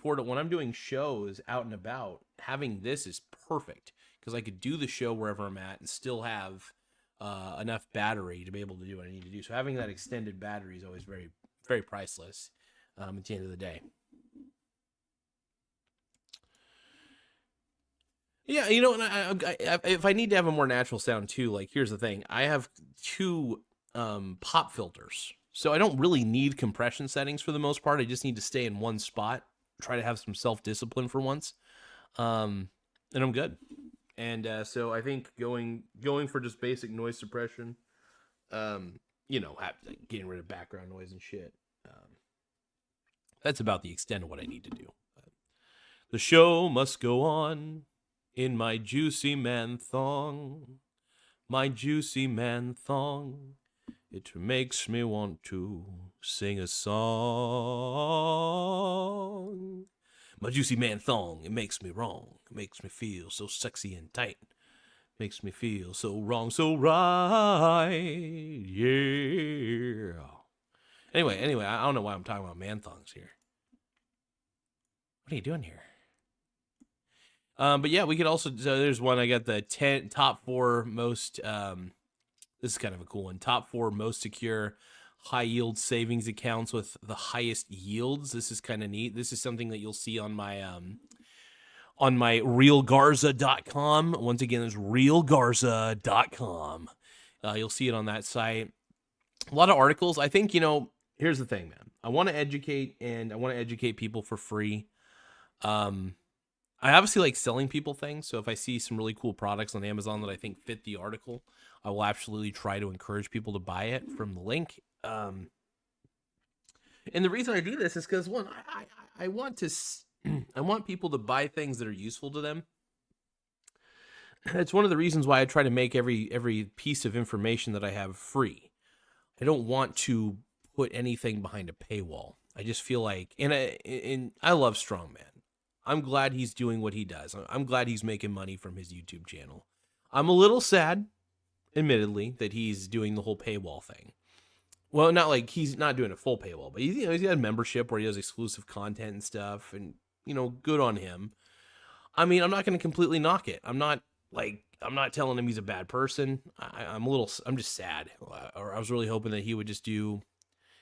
shows out and about, having this is perfect because I could do the show wherever I'm at and still have enough battery to be able to do what I need to do. So having that extended battery is always very, very priceless at the end of the day. Yeah, you know, and I if I need to have a more natural sound too, like here's the thing. I have 2 pop filters. So I don't really need compression settings for the most part. I just need to stay in one spot, try to have some self-discipline for once. And I'm good. And so I think going for just basic noise suppression, you know, getting rid of background noise and shit. That's about the extent of what I need to do. The show must go on in my juicy man thong. My juicy man thong. It makes me want to sing a song. My juicy man thong, it makes me wrong. It makes me feel so sexy and tight. Makes me feel so wrong, so right. Yeah. Anyway, I don't know why I'm talking about man thongs here. What are you doing here? But yeah, we could also, so there's one, I got the top 4 most, this is kind of a cool one. Top 4 most secure high yield savings accounts with the highest yields. This is kind of neat. This is something that you'll see on my realgarza.com. Once again, it's realgarza.com. You'll see it on that site. A lot of articles. I think, you know, here's the thing, man. I want to educate, and I want to educate people for free. I obviously like selling people things, so if I see some really cool products on Amazon that I think fit the article, I will absolutely try to encourage people to buy it from the link. And the reason I do this is because, one, I want people to buy things that are useful to them. It's one of the reasons why I try to make every piece of information that I have free. I don't want to put anything behind a paywall. I just feel like, and I love Strongman. I'm glad he's doing what he does. I'm glad he's making money from his YouTube channel. I'm a little sad, admittedly, that he's doing the whole paywall thing. Well, not like he's not doing a full paywall, but he's got a membership where he does exclusive content and stuff, and good on him. I mean, I'm not going to completely knock it. I'm not telling him he's a bad person. I'm just sad. Or I was really hoping that he would just do,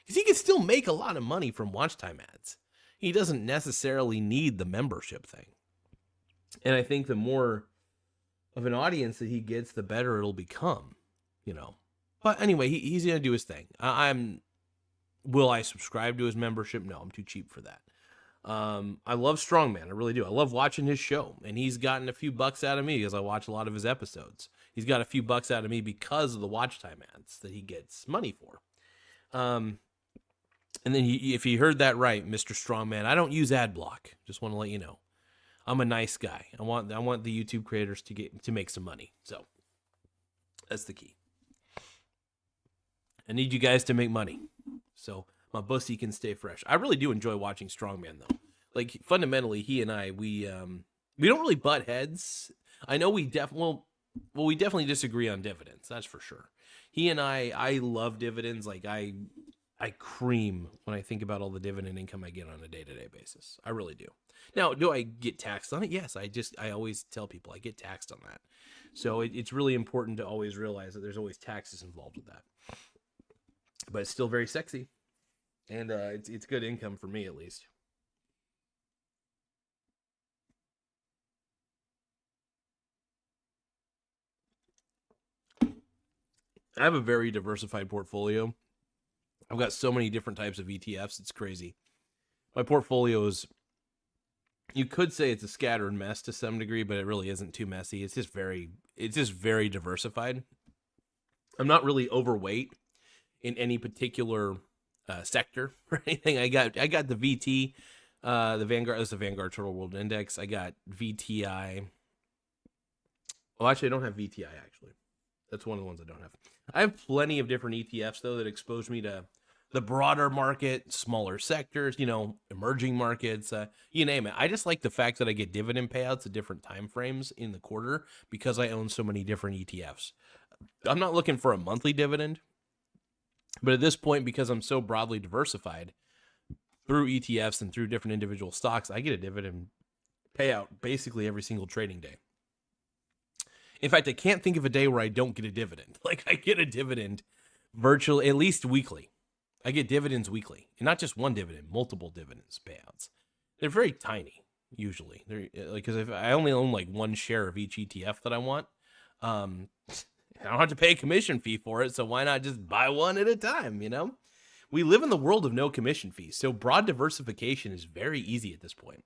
because he can still make a lot of money from watch time ads. He doesn't necessarily need the membership thing. And I think the more of an audience that he gets, the better it'll become, But anyway, he's going to do his thing. Will I subscribe to his membership? No, I'm too cheap for that. I love Strongman. I really do. I love watching his show. And he's gotten a few bucks out of me because I watch a lot of his episodes. He's got a few bucks out of me because of the watch time ads that he gets money for. And then if you heard that right, Mr. Strongman, I don't use ad block. Just want to let you know. I'm a nice guy. I want the YouTube creators to make some money. So that's the key. I need you guys to make money, so my bussy can stay fresh. I really do enjoy watching Strongman though. Like fundamentally, he and I we don't really butt heads. I know we definitely disagree on dividends. That's for sure. He and I love dividends. Like I cream when I think about all the dividend income I get on a day-to-day basis. I really do. Now, do I get taxed on it? Yes, I always tell people I get taxed on that. So it's really important to always realize that there's always taxes involved with that. But it's still very sexy, and it's good income for me at least. I have a very diversified portfolio. I've got so many different types of ETFs. It's crazy. My portfolio is, you could say it's a scattered mess to some degree, but it really isn't too messy. It's just very diversified. I'm not really overweight in any particular sector or anything. I got the VT, the Vanguard. That's the Vanguard Total World Index. I got VTI. Well, actually, I don't have VTI. Actually, that's one of the ones I don't have. I have plenty of different ETFs though that expose me to the broader market, smaller sectors, emerging markets, you name it. I just like the fact that I get dividend payouts at different time frames in the quarter because I own so many different ETFs. I'm not looking for a monthly dividend, but at this point, because I'm so broadly diversified through ETFs and through different individual stocks, I get a dividend payout basically every single trading day. In fact, I can't think of a day where I don't get a dividend. Like I get a dividend virtually, at least weekly. I get dividends weekly, and not just one dividend, multiple dividends payouts. They're very tiny usually. They're like, because if I only own like one share of each ETF that I want, I don't have to pay a commission fee for it. So why not just buy one at a time? We live in the world of no commission fees, so broad diversification is very easy at this point.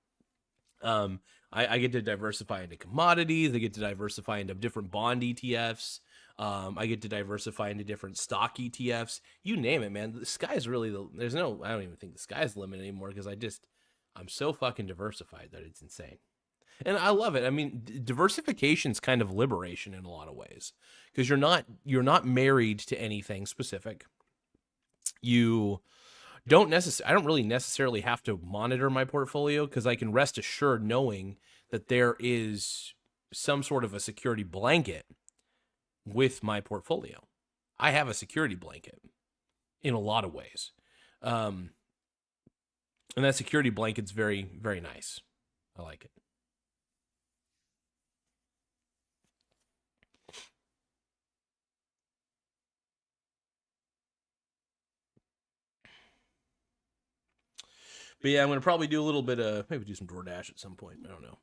I get to diversify into commodities. I get to diversify into different bond ETFs. I get to diversify into different stock ETFs. You name it, man. The sky's really I don't even think the sky's the limit anymore because I'm so fucking diversified that it's insane. And I love it. I mean, diversification is kind of liberation in a lot of ways because you're not married to anything specific. I don't really necessarily have to monitor my portfolio because I can rest assured knowing that there is some sort of a security blanket with my portfolio. I have a security blanket in a lot of ways. And that security blanket's very, very nice. I like it. But yeah, I'm going to probably do a little bit of, maybe do some DoorDash at some point. I don't know.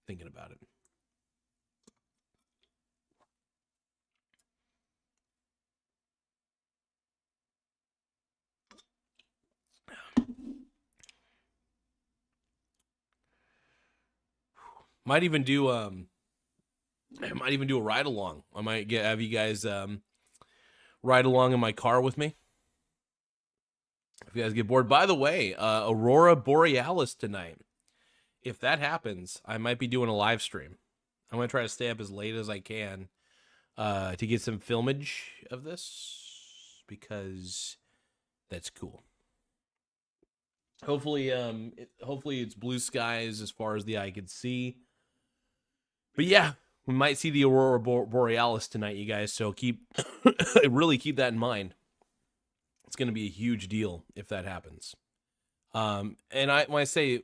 Thinking about it. Might even do I might even do a ride along. I might have you guys ride along in my car with me. If you guys get bored. By the way, Aurora Borealis tonight. If that happens, I might be doing a live stream. I'm going to try to stay up as late as I can to get some filmage of this because that's cool. Hopefully it's blue skies as far as the eye can see. But yeah, we might see the Aurora Borealis tonight, you guys. So really keep that in mind. It's going to be a huge deal if that happens. And when I say,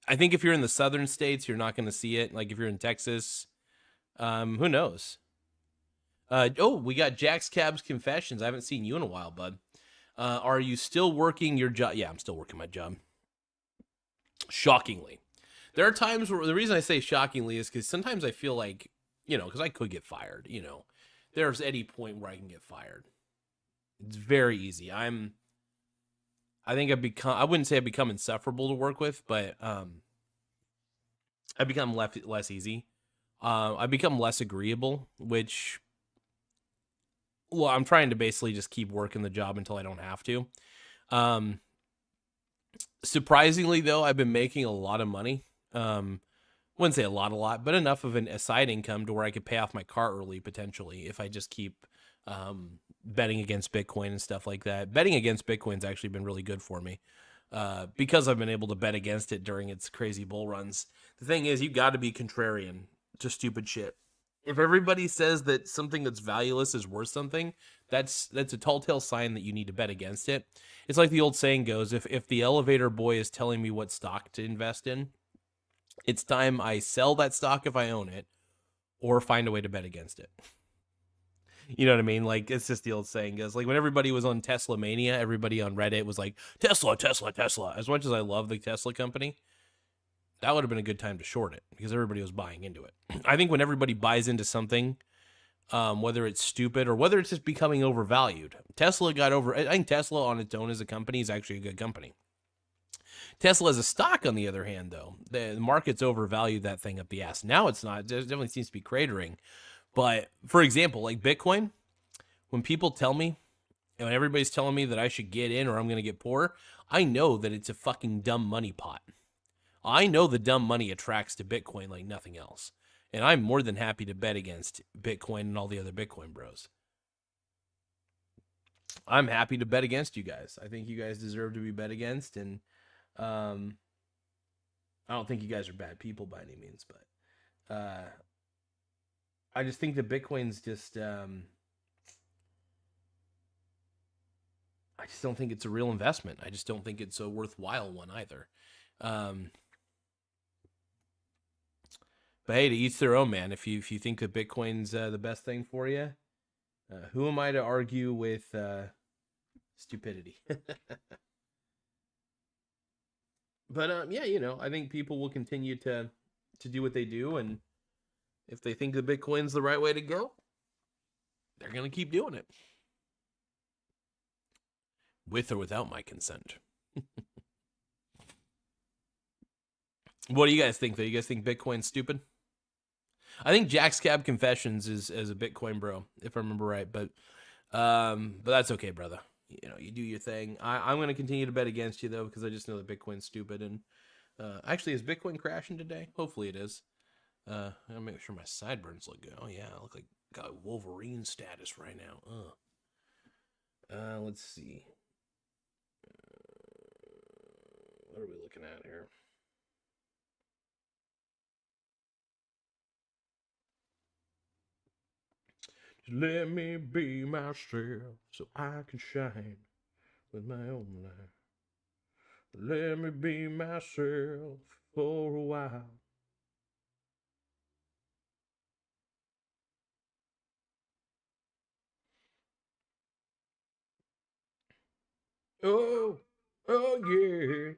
I think if you're in the southern states, you're not going to see it. Like if you're in Texas, who knows? We got Jack's Cabs Confessions. I haven't seen you in a while, bud. Are you still working your job? Yeah, I'm still working my job. Shockingly. There are times where the reason I say shockingly is because sometimes I feel like, because I could get fired, there's any point where I can get fired. It's very easy. I wouldn't say I've become insufferable to work with, but I've become less easy. I've become less agreeable, which, well, I'm trying to basically just keep working the job until I don't have to. Surprisingly, though, I've been making a lot of money Wouldn't say a lot, but enough of a side income to where I could pay off my car early potentially if I just keep betting against Bitcoin and stuff like that. Betting against Bitcoin's actually been really good for me because I've been able to bet against it during its crazy bull runs. The thing is, you got to be contrarian to stupid shit. If everybody says that something that's valueless is worth something, that's a tall tale sign that you need to bet against it. It's like the old saying goes, if the elevator boy is telling me what stock to invest in, it's time I sell that stock if I own it or find a way to bet against it. You know what I mean? Like, it's just the old saying goes, like when everybody was on Tesla Mania, everybody on Reddit was like, Tesla, Tesla, Tesla. As much as I love the Tesla company, that would have been a good time to short it because everybody was buying into it. I think when everybody buys into something, whether it's stupid or whether it's just becoming overvalued, Tesla got over. I think Tesla on its own as a company is actually a good company. Tesla as a stock, on the other hand, though, the market's overvalued that thing up the ass. Now it's not. It definitely seems to be cratering. But for example, like Bitcoin, when people tell me, and when everybody's telling me that I should get in or I'm going to get poor, I know that it's a fucking dumb money pot. I know the dumb money attracts to Bitcoin like nothing else. And I'm more than happy to bet against Bitcoin and all the other Bitcoin bros. I'm happy to bet against you guys. I think you guys deserve to be bet against. And I don't think you guys are bad people by any means. But I just think that Bitcoin's just... I just don't think it's a real investment. I just don't think it's a worthwhile one either. But hey, to each their own, man. If you think that Bitcoin's the best thing for you, who am I to argue with stupidity? But yeah, you know, I think people will continue to do what they do, and if they think that Bitcoin's the right way to go, they're gonna keep doing it, with or without my consent. What do you guys think, though? You guys think Bitcoin's stupid? I think Jack's Cab Confessions is as a Bitcoin bro, if I remember right. But that's okay, brother. You know, you do your thing. I'm going to continue to bet against you, though, because I just know that Bitcoin's stupid. And actually, is Bitcoin crashing today? Hopefully it is. I'll make sure my sideburns look good. Oh, yeah, I look like got Wolverine status right now. Let's see. What are we looking at here? Just let me be myself so I can shine with my own light. Let me be myself for a while. Oh, oh yeah.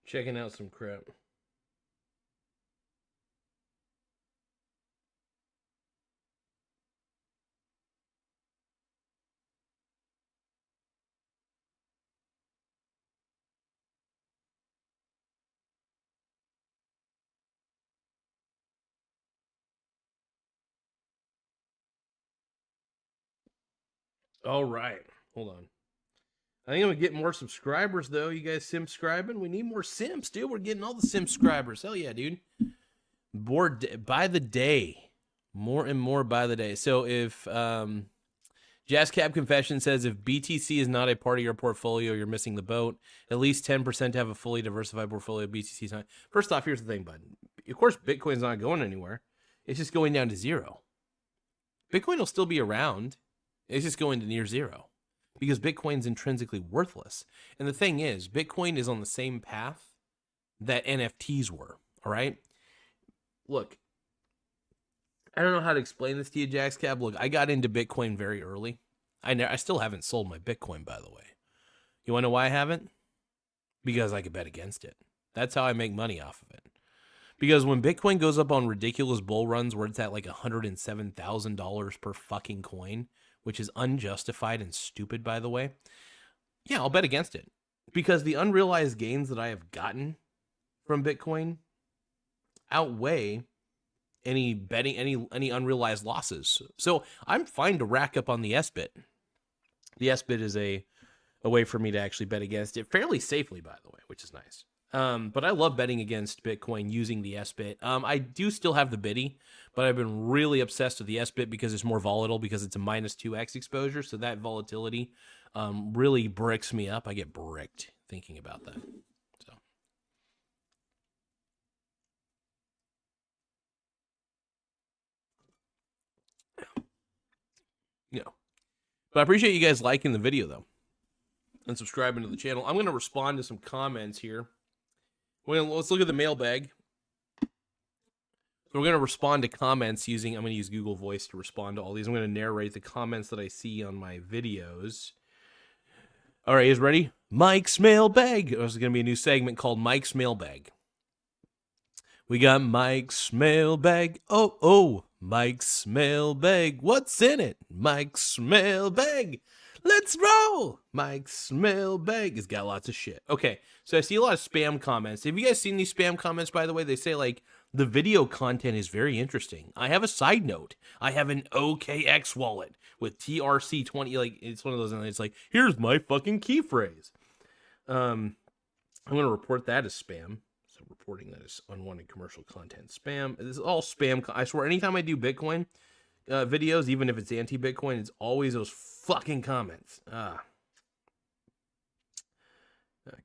Checking out some crap. All right. Hold on. I think I'm gonna get more subscribers though. You guys subscribing? We need more simps, dude. We're getting all the simp subscribers. Hell yeah, dude. More by the day. More and more by the day. So if Jazz Cab Confession says if BTC is not a part of your portfolio, you're missing the boat. At least 10% to have a fully diversified portfolio of BTC is not. First off, here's the thing, bud. Of course, Bitcoin's not going anywhere. It's just going down to zero. Bitcoin will still be around. It's just going to near zero because Bitcoin's intrinsically worthless. And the thing is, Bitcoin is on the same path that NFTs were. All right. Look, I don't know how to explain this to you, Jax Cab. Look, I got into Bitcoin very early. I still haven't sold my Bitcoin, by the way. You want to know why I haven't? Because I could bet against it. That's how I make money off of it. Because when Bitcoin goes up on ridiculous bull runs where it's at like $107,000 per fucking coin, which is unjustified and stupid, by the way, yeah, I'll bet against it. Because the unrealized gains that I have gotten from Bitcoin outweigh any betting, any unrealized losses. So I'm fine to rack up on the SBIT. The SBIT is a way for me to actually bet against it fairly safely, by the way, which is nice. But I love betting against Bitcoin using the SBIT. I do still have the Biddy, but I've been really obsessed with the SBIT because it's more volatile, because it's a minus 2x exposure. So that volatility really bricks me up. I get bricked thinking about that. So. Yeah. But I appreciate you guys liking the video, though, and subscribing to the channel. I'm going to respond to some comments here. Let's look at the mailbag. So we're going to respond to comments using, I'm going to use Google Voice to respond to all these. I'm going to narrate the comments that I see on my videos. All right, you guys ready? Mike's Mailbag. There's going to be a new segment called Mike's Mailbag. We got Mike's Mailbag. Oh, Mike's Mailbag. What's in it? Mike's Mailbag. Let's roll. Mike's Mailbag. It's got lots of shit. Okay, so I see a lot of spam comments. Have you guys seen these spam comments, by the way? They say, like, the video content is very interesting. I have a side note. I have an OKX wallet with TRC20. Like, it's one of those, and it's like, here's my fucking key phrase. I'm going to report that as spam. So reporting that as unwanted commercial content spam. This is all spam. I swear, anytime I do Bitcoin videos, even if it's anti-Bitcoin, it's always those fucking comments.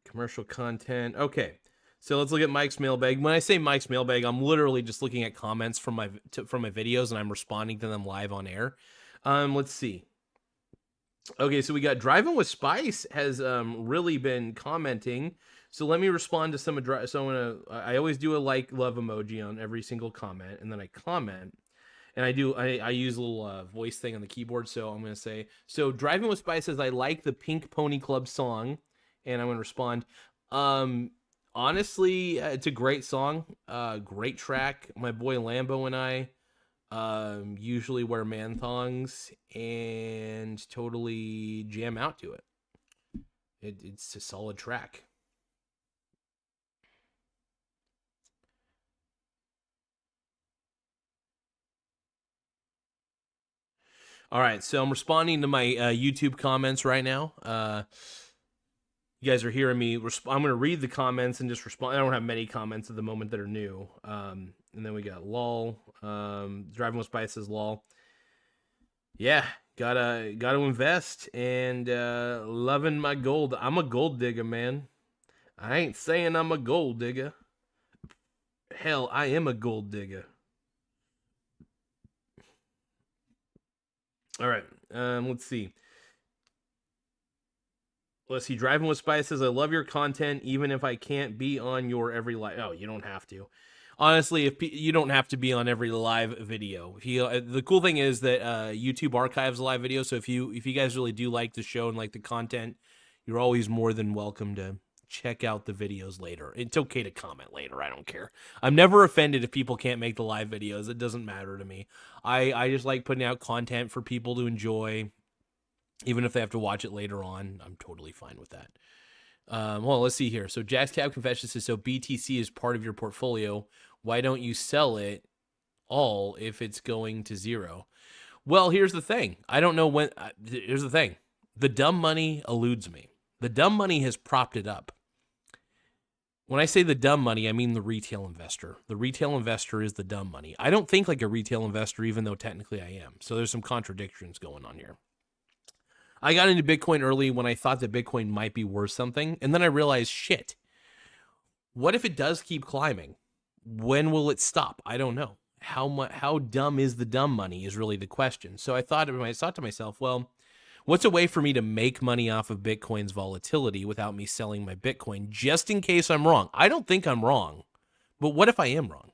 Commercial content. Okay. So let's look at Mike's Mailbag. When I say Mike's Mailbag, I'm literally just looking at comments from my videos, and I'm responding to them live on air. Let's see. Okay, so we got Driving with Spice has really been commenting. So let me respond to some of so I always do a like love emoji on every single comment, and then I comment. And I use a little voice thing on the keyboard. So I'm going to say, so Driving with Spice says, I like the Pink Pony Club song, and I'm going to respond. Honestly, it's a great song, great track. My boy Lambo and I usually wear man thongs and totally jam out to it. It's a solid track. All right, so I'm responding to my YouTube comments right now. You guys are hearing me. I'm going to read the comments and just respond. I don't have many comments at the moment that are new. And then we got lol. Driving with Spice says lol. Yeah, gotta invest, and loving my gold. I'm a gold digger, man. I ain't saying I'm a gold digger. Hell, I am a gold digger. All right, let's see. Let's see. Driving with Spice says, I love your content, even if I can't be on your every live. Oh, you don't have to. Honestly, if you don't have to be on every live video. If you, the cool thing is that YouTube archives live videos. So if you guys really do like the show and like the content, you're always more than welcome to check out the videos later. It's okay to comment later. I don't care. I'm never offended if people can't make the live videos. It doesn't matter to me. I just like putting out content for people to enjoy. Even if they have to watch it later on, I'm totally fine with that. Well, let's see here. So Jack's Cab Confession says, so BTC is part of your portfolio. Why don't you sell it all if it's going to zero? Well, here's the thing. I don't know when. Here's the thing. The dumb money eludes me. The dumb money has propped it up. When I say the dumb money, I mean the retail investor. The retail investor is the dumb money. I don't think like a retail investor, even though technically I am. So there's some contradictions going on here. I got into Bitcoin early when I thought that Bitcoin might be worth something. And then I realized, shit, what if it does keep climbing? When will it stop? I don't know. How dumb is the dumb money is really the question. So I thought to myself, well, what's a way for me to make money off of Bitcoin's volatility without me selling my Bitcoin just in case I'm wrong? I don't think I'm wrong, but what if I am wrong?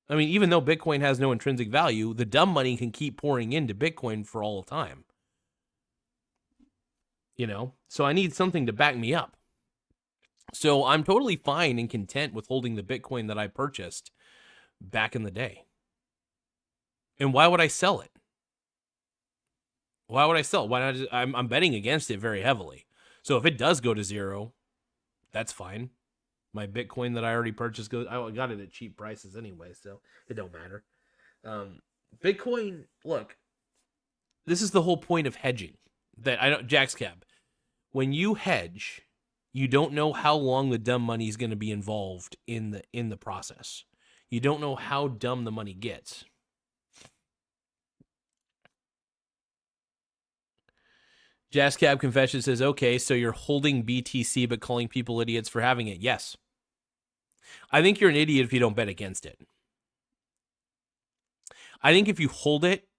I mean, even though Bitcoin has no intrinsic value, the dumb money can keep pouring into Bitcoin for all time. You know, so I need something to back me up. So I'm totally fine and content with holding the Bitcoin that I purchased back in the day. And why would I sell it? Why would I sell it? Why not just, I'm betting against it very heavily. So if it does go to zero, that's fine. My Bitcoin that I already purchased goes. I got it at cheap prices anyway, so it don't matter. Bitcoin, look, this is the whole point of hedging. That I don't, Jack's Cab. When you hedge, you don't know how long the dumb money is going to be involved in the process. You don't know how dumb the money gets. Jazzcab Confession says, okay, so you're holding BTC but calling people idiots for having it. Yes. I think you're an idiot if you don't bet against it. I think if you hold it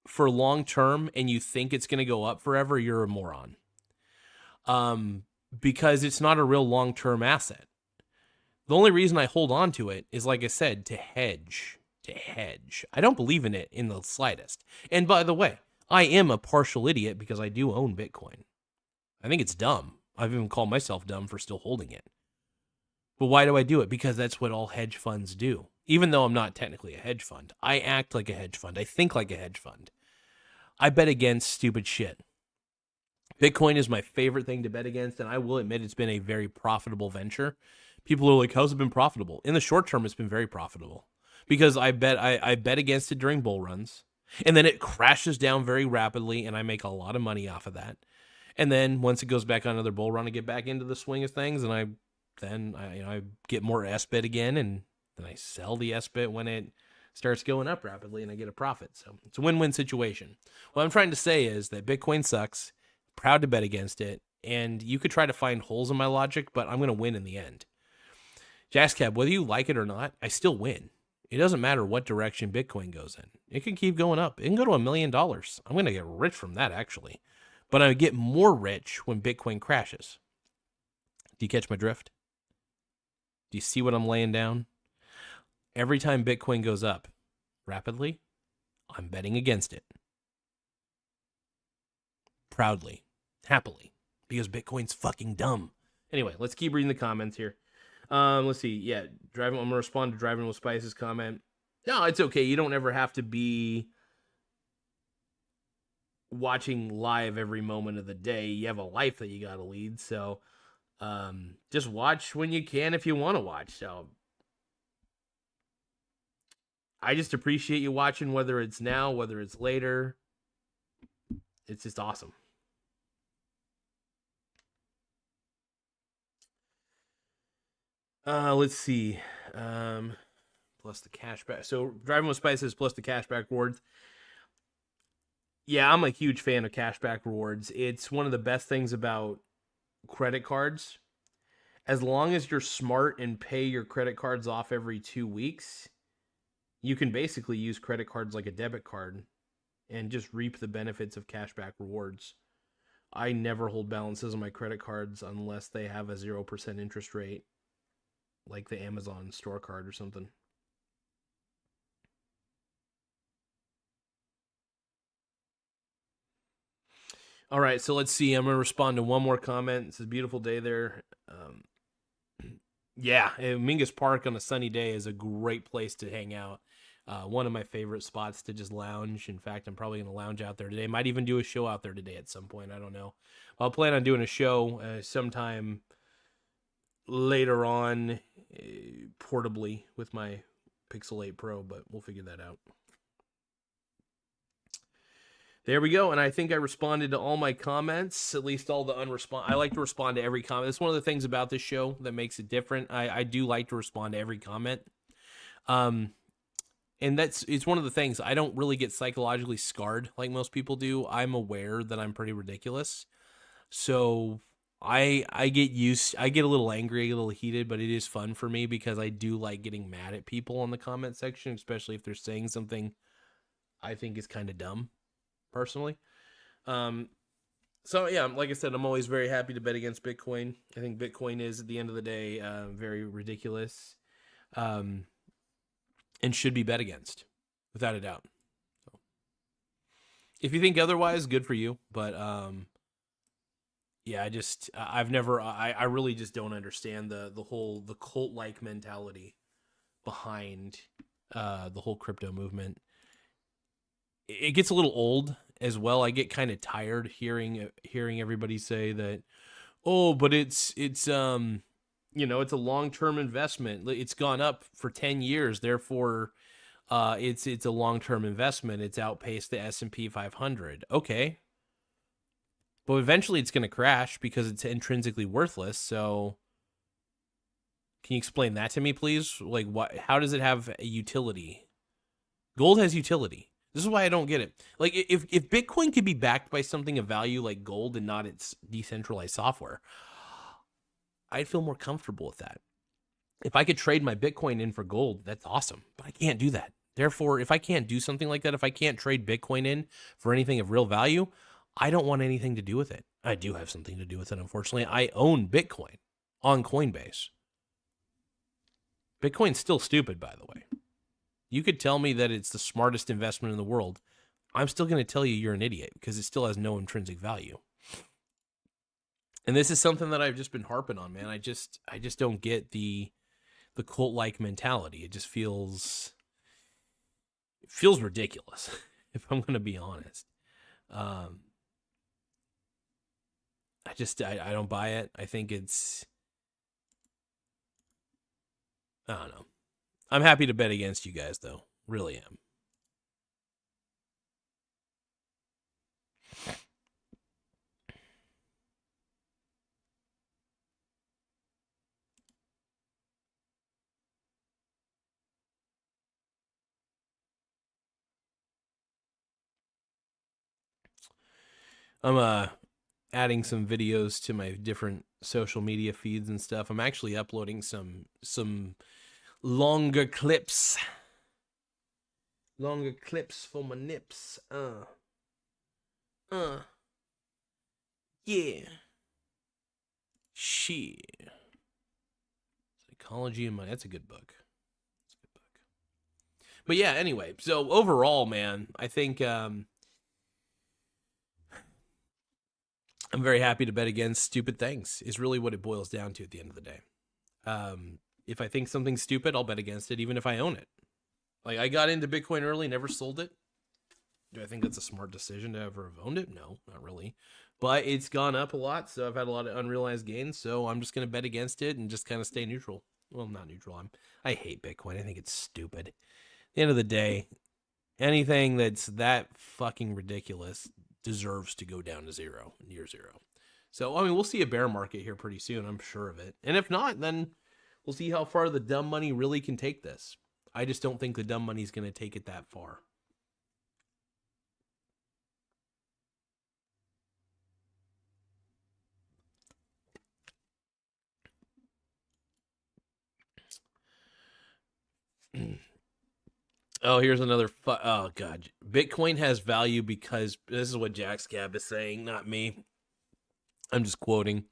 for long term and you think it's going to go up forever, you're a moron. Because it's not a real long term asset. The only reason I hold on to it is, like I said, to hedge. I don't believe in it in the slightest. And by the way, I am a partial idiot because I do own Bitcoin. I think it's dumb. I've even called myself dumb for still holding it. But why do I do it? Because that's what all hedge funds do. Even though I'm not technically a hedge fund, I act like a hedge fund. I think like a hedge fund. I bet against stupid shit. Bitcoin is my favorite thing to bet against, and I will admit it's been a very profitable venture. People are like, how's it been profitable? In the short term, it's been very profitable. Because I bet against it during bull runs. And then it crashes down very rapidly, and I make a lot of money off of that. And then once it goes back on another bull run, I get back into the swing of things, and I get more S-bit again, and then I sell the S-bit when it starts going up rapidly, and I get a profit. So it's a win-win situation. What I'm trying to say is that Bitcoin sucks, proud to bet against it, and you could try to find holes in my logic, but I'm going to win in the end. Jazzcab, whether you like it or not, I still win. It doesn't matter what direction Bitcoin goes in. It can keep going up. It can go to $1 million. I'm going to get rich from that, actually. But I get more rich when Bitcoin crashes. Do you catch my drift? Do you see what I'm laying down? Every time Bitcoin goes up rapidly, I'm betting against it. Proudly. Happily. Because Bitcoin's fucking dumb. Anyway, let's keep reading the comments here. Let's see. Yeah, I'm gonna respond to Driving with Spice's comment. No, it's okay. You don't ever have to be watching live every moment of the day. You have a life that you gotta lead, so just watch when you can if you want to watch. So I just appreciate you watching, whether it's now, whether it's later. It's just awesome. Let's see. Plus the cashback. So Driving with Spices plus the cashback rewards. Yeah, I'm a huge fan of cashback rewards. It's one of the best things about credit cards. As long as you're smart and pay your credit cards off every 2 weeks, you can basically use credit cards like a debit card and just reap the benefits of cashback rewards. I never hold balances on my credit cards unless they have a 0% interest rate, like the Amazon store card or something. All right, so let's see. I'm going to respond to one more comment. It's a beautiful day there. Yeah, Mingus Park on a sunny day is a great place to hang out. One of my favorite spots to just lounge. In fact, I'm probably going to lounge out there today. Might even do a show out there today at some point. I don't know. I'll plan on doing a show sometime later on, portably with my Pixel 8 Pro, but we'll figure that out. There we go, and I think I responded to all my comments, at least all the I like to respond to every comment. That's one of the things about this show that makes it different. I do like to respond to every comment. And it's one of the things. I don't really get psychologically scarred like most people do. I'm aware that I'm pretty ridiculous. So I get a little angry, I get a little heated, but it is fun for me because I do like getting mad at people in the comment section, especially if they're saying something I think is kind of dumb, personally. So yeah, like I said, I'm always very happy to bet against Bitcoin. I think Bitcoin is, at the end of the day, very ridiculous, and should be bet against, without a doubt. So, if you think otherwise, good for you. But yeah, I really just don't understand the cult-like mentality behind the whole crypto movement. It gets a little old as well. I get kind of tired hearing everybody say that, oh, but it's It's a long-term investment. It's gone up for 10 years. Therefore, it's a long-term investment. It's outpaced the S&P 500. Okay. But eventually it's going to crash because it's intrinsically worthless. So can you explain that to me, please? Like, how does it have a utility? Gold has utility. This is why I don't get it. Like, if Bitcoin could be backed by something of value like gold and not its decentralized software, I'd feel more comfortable with that. If I could trade my Bitcoin in for gold, that's awesome. But I can't do that. Therefore, if I can't do something like that, if I can't trade Bitcoin in for anything of real value, I don't want anything to do with it. I do have something to do with it, unfortunately. I own Bitcoin on Coinbase. Bitcoin's still stupid, by the way. You could tell me that it's the smartest investment in the world. I'm still going to tell you you're an idiot because it still has no intrinsic value. And this is something that I've just been harping on, man. I just don't get the cult-like mentality. It just feels ridiculous, if I'm going to be honest. I don't buy it. I think I don't know. I'm happy to bet against you guys, though. Really am. I'm adding some videos to my different social media feeds and stuff. I'm actually uploading some longer clips. Longer clips for my nips. Yeah. Shit. Psychology and Money. That's a good book. But yeah, anyway. So overall, man, I think I'm very happy to bet against stupid things is really what it boils down to at the end of the day. If I think something's stupid, I'll bet against it, even if I own it. Like, I got into Bitcoin early, never sold it. Do I think that's a smart decision to ever have owned it? No, not really. But it's gone up a lot, so I've had a lot of unrealized gains, so I'm just going to bet against it and just kind of stay neutral. Well, not neutral. I hate Bitcoin. I think it's stupid. At the end of the day, anything that's that fucking ridiculous deserves to go down to zero, near zero. So, I mean, we'll see a bear market here pretty soon. I'm sure of it. And if not, then we'll see how far the dumb money really can take this. I just don't think the dumb money is going to take it that far. Oh, here's another. Oh, God. Bitcoin has value because this is what Jack Scab is saying, not me. I'm just quoting.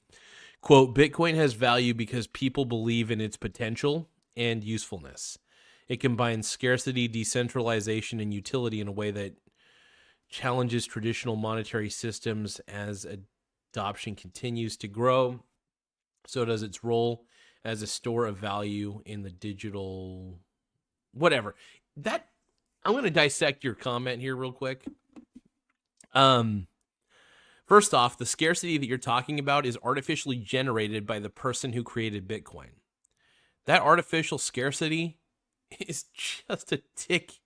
Quote, Bitcoin has value because people believe in its potential and usefulness. It combines scarcity, decentralization, and utility in a way that challenges traditional monetary systems. As adoption continues to grow, so does its role as a store of value in the digital whatever. That I'm going to dissect your comment here real quick. First off, the scarcity that you're talking about is artificially generated by the person who created Bitcoin. That artificial scarcity is just a tick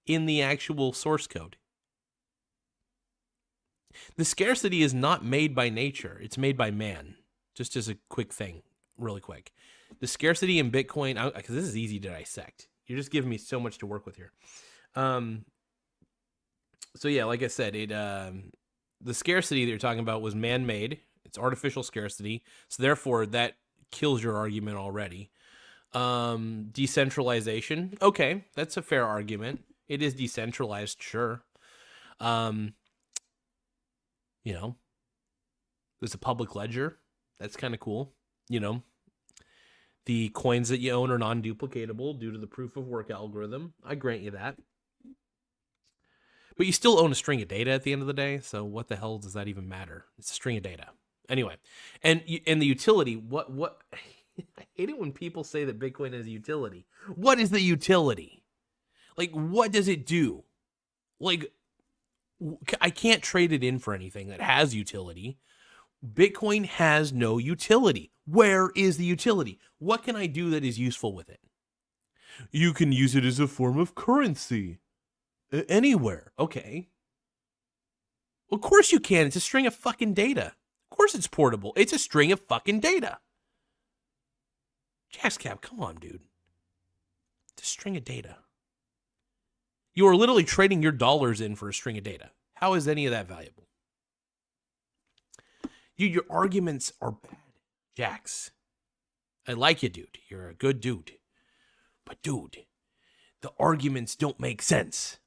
in the actual source code. The scarcity is not made by nature. It's made by man. Just as a quick thing, really quick. The scarcity in Bitcoin, because this is easy to dissect. You're just giving me so much to work with here. So yeah, like I said, the scarcity that you're talking about was man-made. It's artificial scarcity. So therefore, that kills your argument already. Decentralization. Okay, that's a fair argument. It is decentralized, sure. There's a public ledger. That's kind of cool. The coins that you own are non-duplicatable due to the proof of work algorithm. I grant you that. But you still own a string of data at the end of the day, so what the hell does that even matter? It's a string of data. Anyway, and the utility, what I hate it when people say that Bitcoin has utility. What is the utility? Like, what does it do? Like, I can't trade it in for anything that has utility. Bitcoin has no utility. Where is the utility? What can I do that is useful with it? You can use it as a form of currency. Anywhere. Okay. Of course you can. It's a string of fucking data. Of course it's portable. It's a string of fucking data. JaxCab, come on, dude. It's a string of data. You are literally trading your dollars in for a string of data. How is any of that valuable? Dude, your arguments are bad, Jax. I like you, dude. You're a good dude. But, dude, the arguments don't make sense.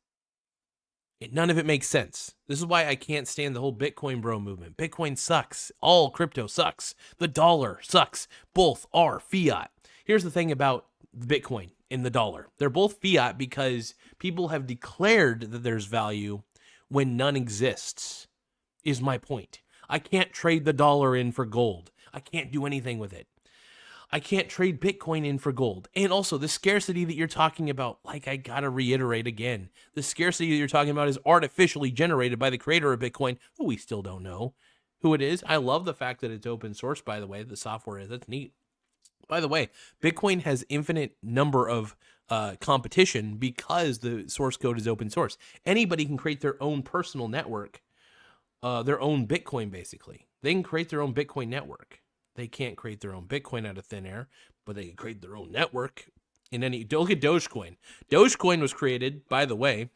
None of it makes sense. This is why I can't stand the whole Bitcoin bro movement. Bitcoin sucks. All crypto sucks. The dollar sucks. Both are fiat. Here's the thing about Bitcoin and the dollar. They're both fiat because people have declared that there's value when none exists, is my point. I can't trade the dollar in for gold. I can't do anything with it. I can't trade Bitcoin in for gold. And also, the scarcity that you're talking about, like I gotta reiterate again, the scarcity that you're talking about is artificially generated by the creator of Bitcoin, who we still don't know who it is. I love the fact that it's open source, by the way, the software is. That's neat. By the way, Bitcoin has infinite number of competition because the source code is open source. Anybody can create their own personal network, their own Bitcoin, basically. They can create their own Bitcoin network. They can't create their own Bitcoin out of thin air, but they can create their own network. Look at Dogecoin. Dogecoin was created, by the way,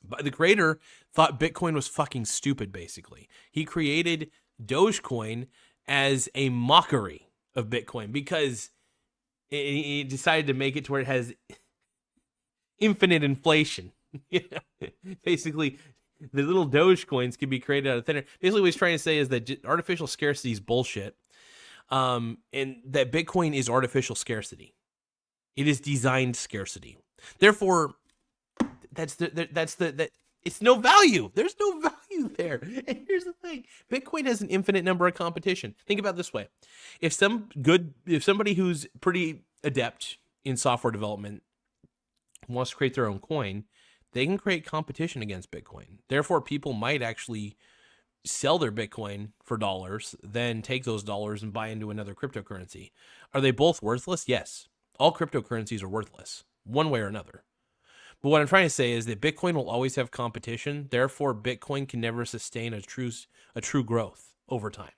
by the creator thought Bitcoin was fucking stupid, basically. He created Dogecoin as a mockery of Bitcoin because he decided to make it to where it has infinite inflation. Basically, the little Dogecoins can be created out of thin air. Basically, what he's trying to say is that artificial scarcity is bullshit. And that Bitcoin is artificial scarcity. It is designed scarcity. Therefore, it's no value. There's no value there. And here's the thing: Bitcoin has an infinite number of competition. Think about it this way: if somebody who's pretty adept in software development wants to create their own coin, they can create competition against Bitcoin. Therefore, people might actually sell their Bitcoin for dollars, then take those dollars and buy into another cryptocurrency. Are they both worthless? Yes. All cryptocurrencies are worthless, one way or another. But what I'm trying to say is that Bitcoin will always have competition. Therefore, Bitcoin can never sustain a true growth over time.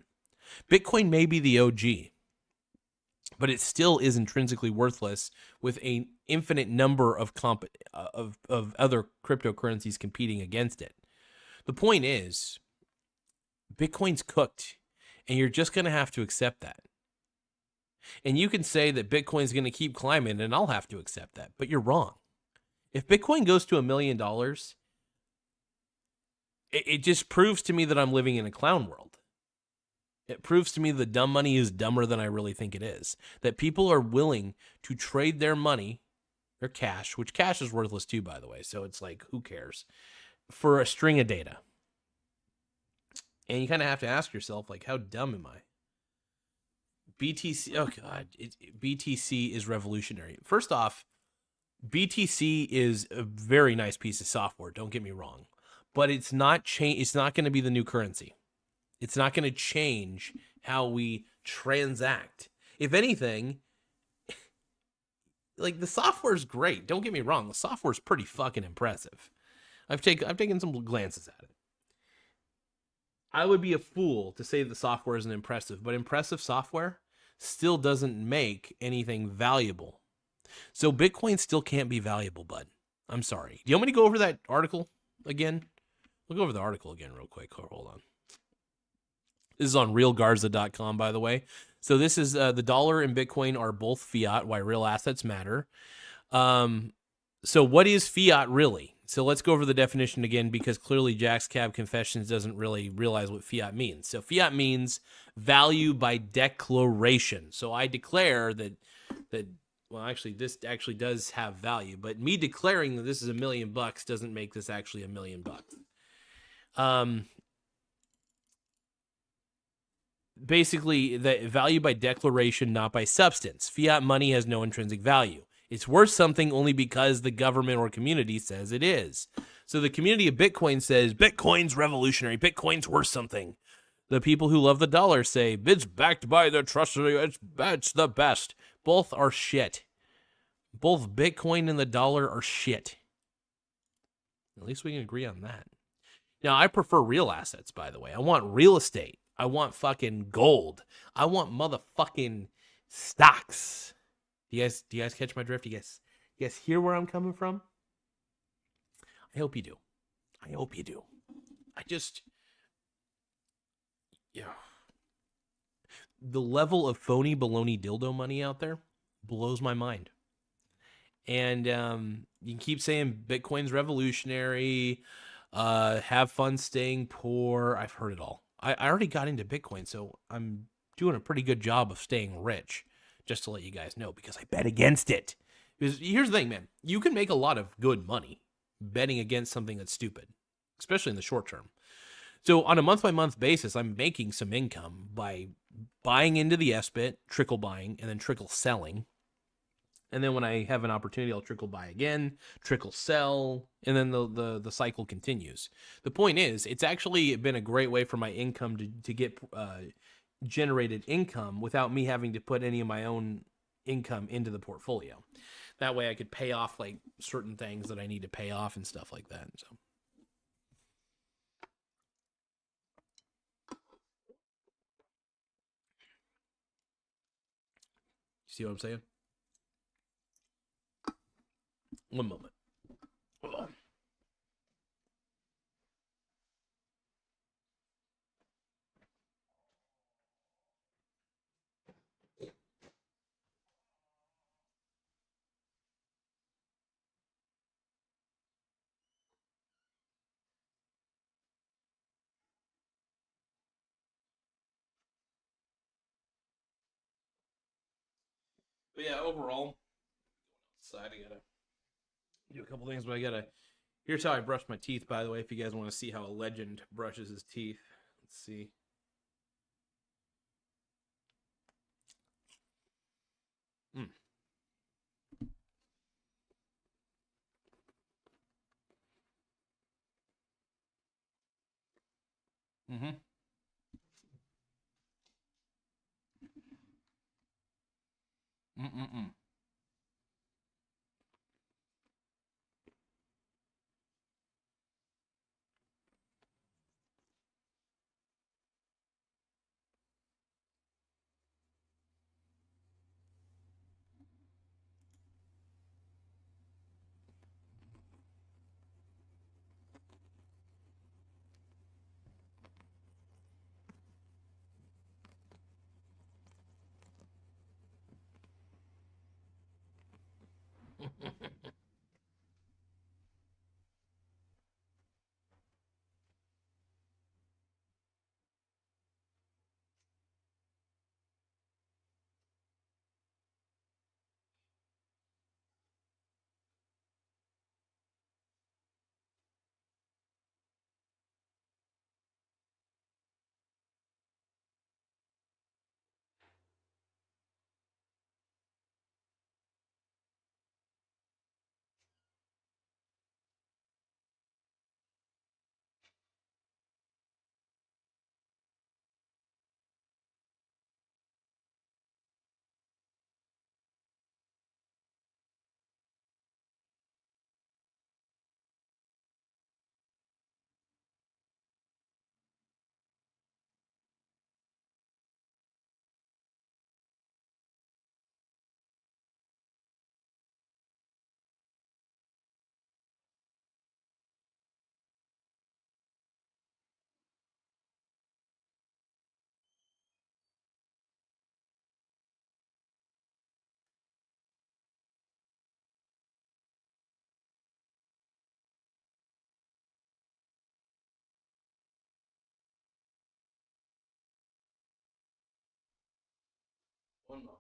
Bitcoin may be the OG, but it still is intrinsically worthless with an infinite number of other cryptocurrencies competing against it. The point is, Bitcoin's cooked, and you're just going to have to accept that. And you can say that Bitcoin's going to keep climbing, and I'll have to accept that, but you're wrong. If Bitcoin goes to $1 million, it just proves to me that I'm living in a clown world. It proves to me that dumb money is dumber than I really think it is. That people are willing to trade their money, their cash, which cash is worthless too, by the way, so it's like, who cares, for a string of data. And you kind of have to ask yourself, like, how dumb am I? BTC, oh God, BTC is revolutionary. First off, BTC is a very nice piece of software, don't get me wrong. But it's not going to be the new currency. It's not going to change how we transact. If anything, like, the software's great. Don't get me wrong. The software's pretty fucking impressive. I've taken some glances at it. I would be a fool to say the software isn't impressive, but impressive software still doesn't make anything valuable. So Bitcoin still can't be valuable, bud. I'm sorry. Do you want me to go over that article again? We'll go over the article again real quick. Hold on. This is on realgarza.com, by the way. So this is the dollar and Bitcoin are both fiat, why real assets matter. So what is fiat really? So let's go over the definition again, because clearly JaxCab Confessions doesn't really realize what fiat means. So fiat means value by declaration. So I declare that well, actually, this actually does have value, but me declaring that this is $1 million doesn't make this actually $1 million. Basically, the value by declaration, not by substance. Fiat money has no intrinsic value. It's worth something only because the government or community says it is. So the community of Bitcoin says, Bitcoin's revolutionary. Bitcoin's worth something. The people who love the dollar say it's backed by the trustworthy. It's the best. Both are shit. Both Bitcoin and the dollar are shit. At least we can agree on that. Now, I prefer real assets, by the way. I want real estate. I want fucking gold. I want motherfucking stocks. Do you guys catch my drift? You guys hear where I'm coming from? I hope you do. I hope you do. Yeah. The level of phony baloney dildo money out there blows my mind. And you can keep saying Bitcoin's revolutionary, have fun staying poor. I've heard it all. I already got into Bitcoin, so I'm doing a pretty good job of staying rich, just to let you guys know, because I bet against it. Because here's the thing, man. You can make a lot of good money betting against something that's stupid, especially in the short term. So on a month-by-month basis, I'm making some income by buying into the SBIT, trickle buying, and then trickle selling. And then when I have an opportunity, I'll trickle buy again, trickle sell, and then the cycle continues. The point is, it's actually been a great way for my income to get generated income without me having to put any of my own income into the portfolio. That way I could pay off like certain things that I need to pay off and stuff like that. So. See what I'm saying? One moment. Hold on. But yeah, overall, outside, I gotta do a couple things, but I gotta. Here's how I brush my teeth, by the way, if you guys want to see how a legend brushes his teeth. Let's see. Mm. Mm-hmm. Mm-mm-mm. One more.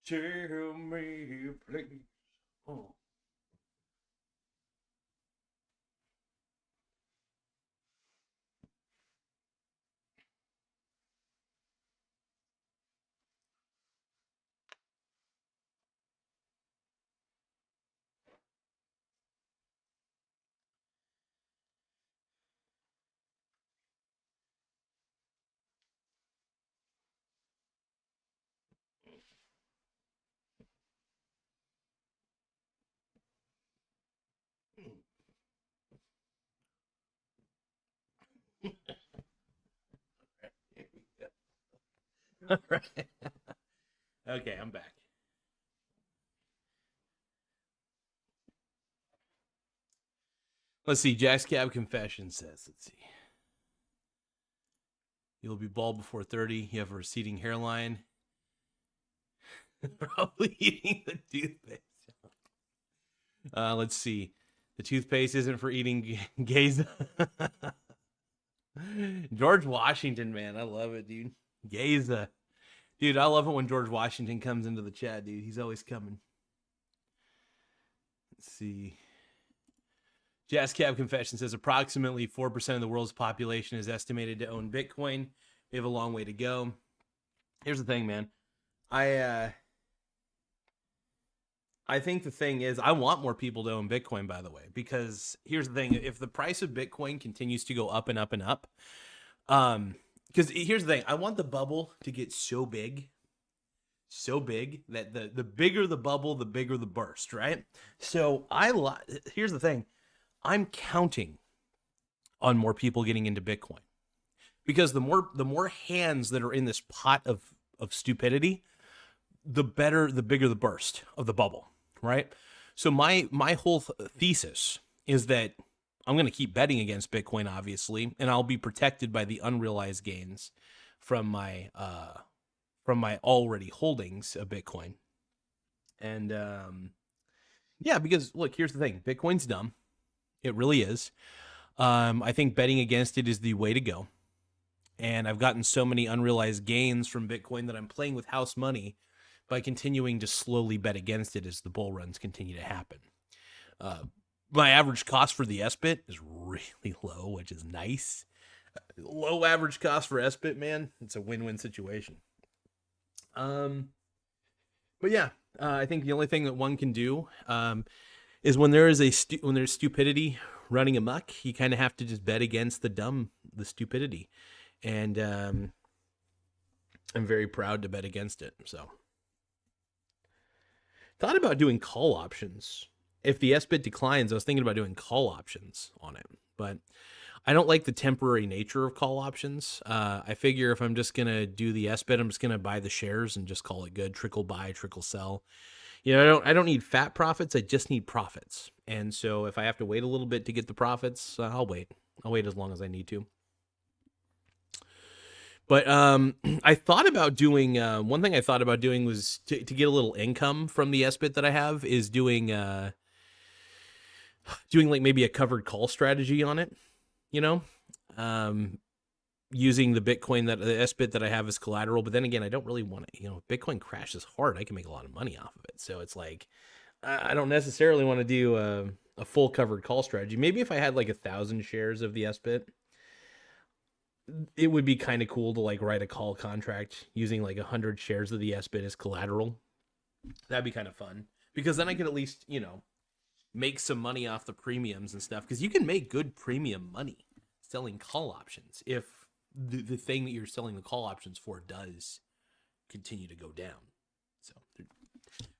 Tell me, please. Oh. All right. Okay, I'm back. Let's see. Jack's Cab Confession says, let's see. You'll be bald before 30. You have a receding hairline. Probably eating the toothpaste. Let's see. The toothpaste isn't for eating gays. George Washington, man. I love it, dude. Gaza. Dude, I love it when George Washington comes into the chat, dude. He's always coming. Let's see. Jazz Cab Confession says approximately 4% of the world's population is estimated to own Bitcoin. We have a long way to go. Here's the thing, man. I think the thing is, I want more people to own Bitcoin, by the way, because here's the thing. If the price of Bitcoin continues to go up and up and up, because here's the thing. I want the bubble to get so big that the bigger the bubble, the bigger the burst, right? So here's the thing. I'm counting on more people getting into Bitcoin, because the more hands that are in this pot of stupidity, the bigger the burst of the bubble, right? So my whole thesis is that I'm going to keep betting against Bitcoin, obviously, and I'll be protected by the unrealized gains from my already holdings of Bitcoin. And yeah, because look, here's the thing. Bitcoin's dumb. It really is. I think betting against it is the way to go. And I've gotten so many unrealized gains from Bitcoin that I'm playing with house money by continuing to slowly bet against it as the bull runs continue to happen. My average cost for the SBIT is really low, which is nice. Low average cost for SBIT, man. It's a win-win situation. But yeah, I think the only thing that one can do is when there is when there's stupidity running amok, you kind of have to just bet against the stupidity. And I'm very proud to bet against it. So thought about doing call options. If the SBIT declines, I was thinking about doing call options on it, but I don't like the temporary nature of call options. I figure if I'm just going to do the SBIT, I'm just going to buy the shares and just call it good. Trickle buy, trickle sell. You know, I don't need fat profits. I just need profits. And so if I have to wait a little bit to get the profits, I'll wait. I'll wait as long as I need to. But I thought about doing one thing I thought about doing was to get a little income from the SBIT that I have is doing like maybe a covered call strategy on it, you know, using the Bitcoin the SBIT that I have as collateral. But then again, I don't really want to, you know, if Bitcoin crashes hard, I can make a lot of money off of it. So it's like, I don't necessarily want to do a full covered call strategy. Maybe if I had like 1,000 shares of the SBIT, it would be kind of cool to like write a call contract using like 100 shares of the SBIT as collateral. That'd be kind of fun, because then I could at least, you know, make some money off the premiums and stuff, because you can make good premium money selling call options if the thing that you're selling the call options for does continue to go down. So there's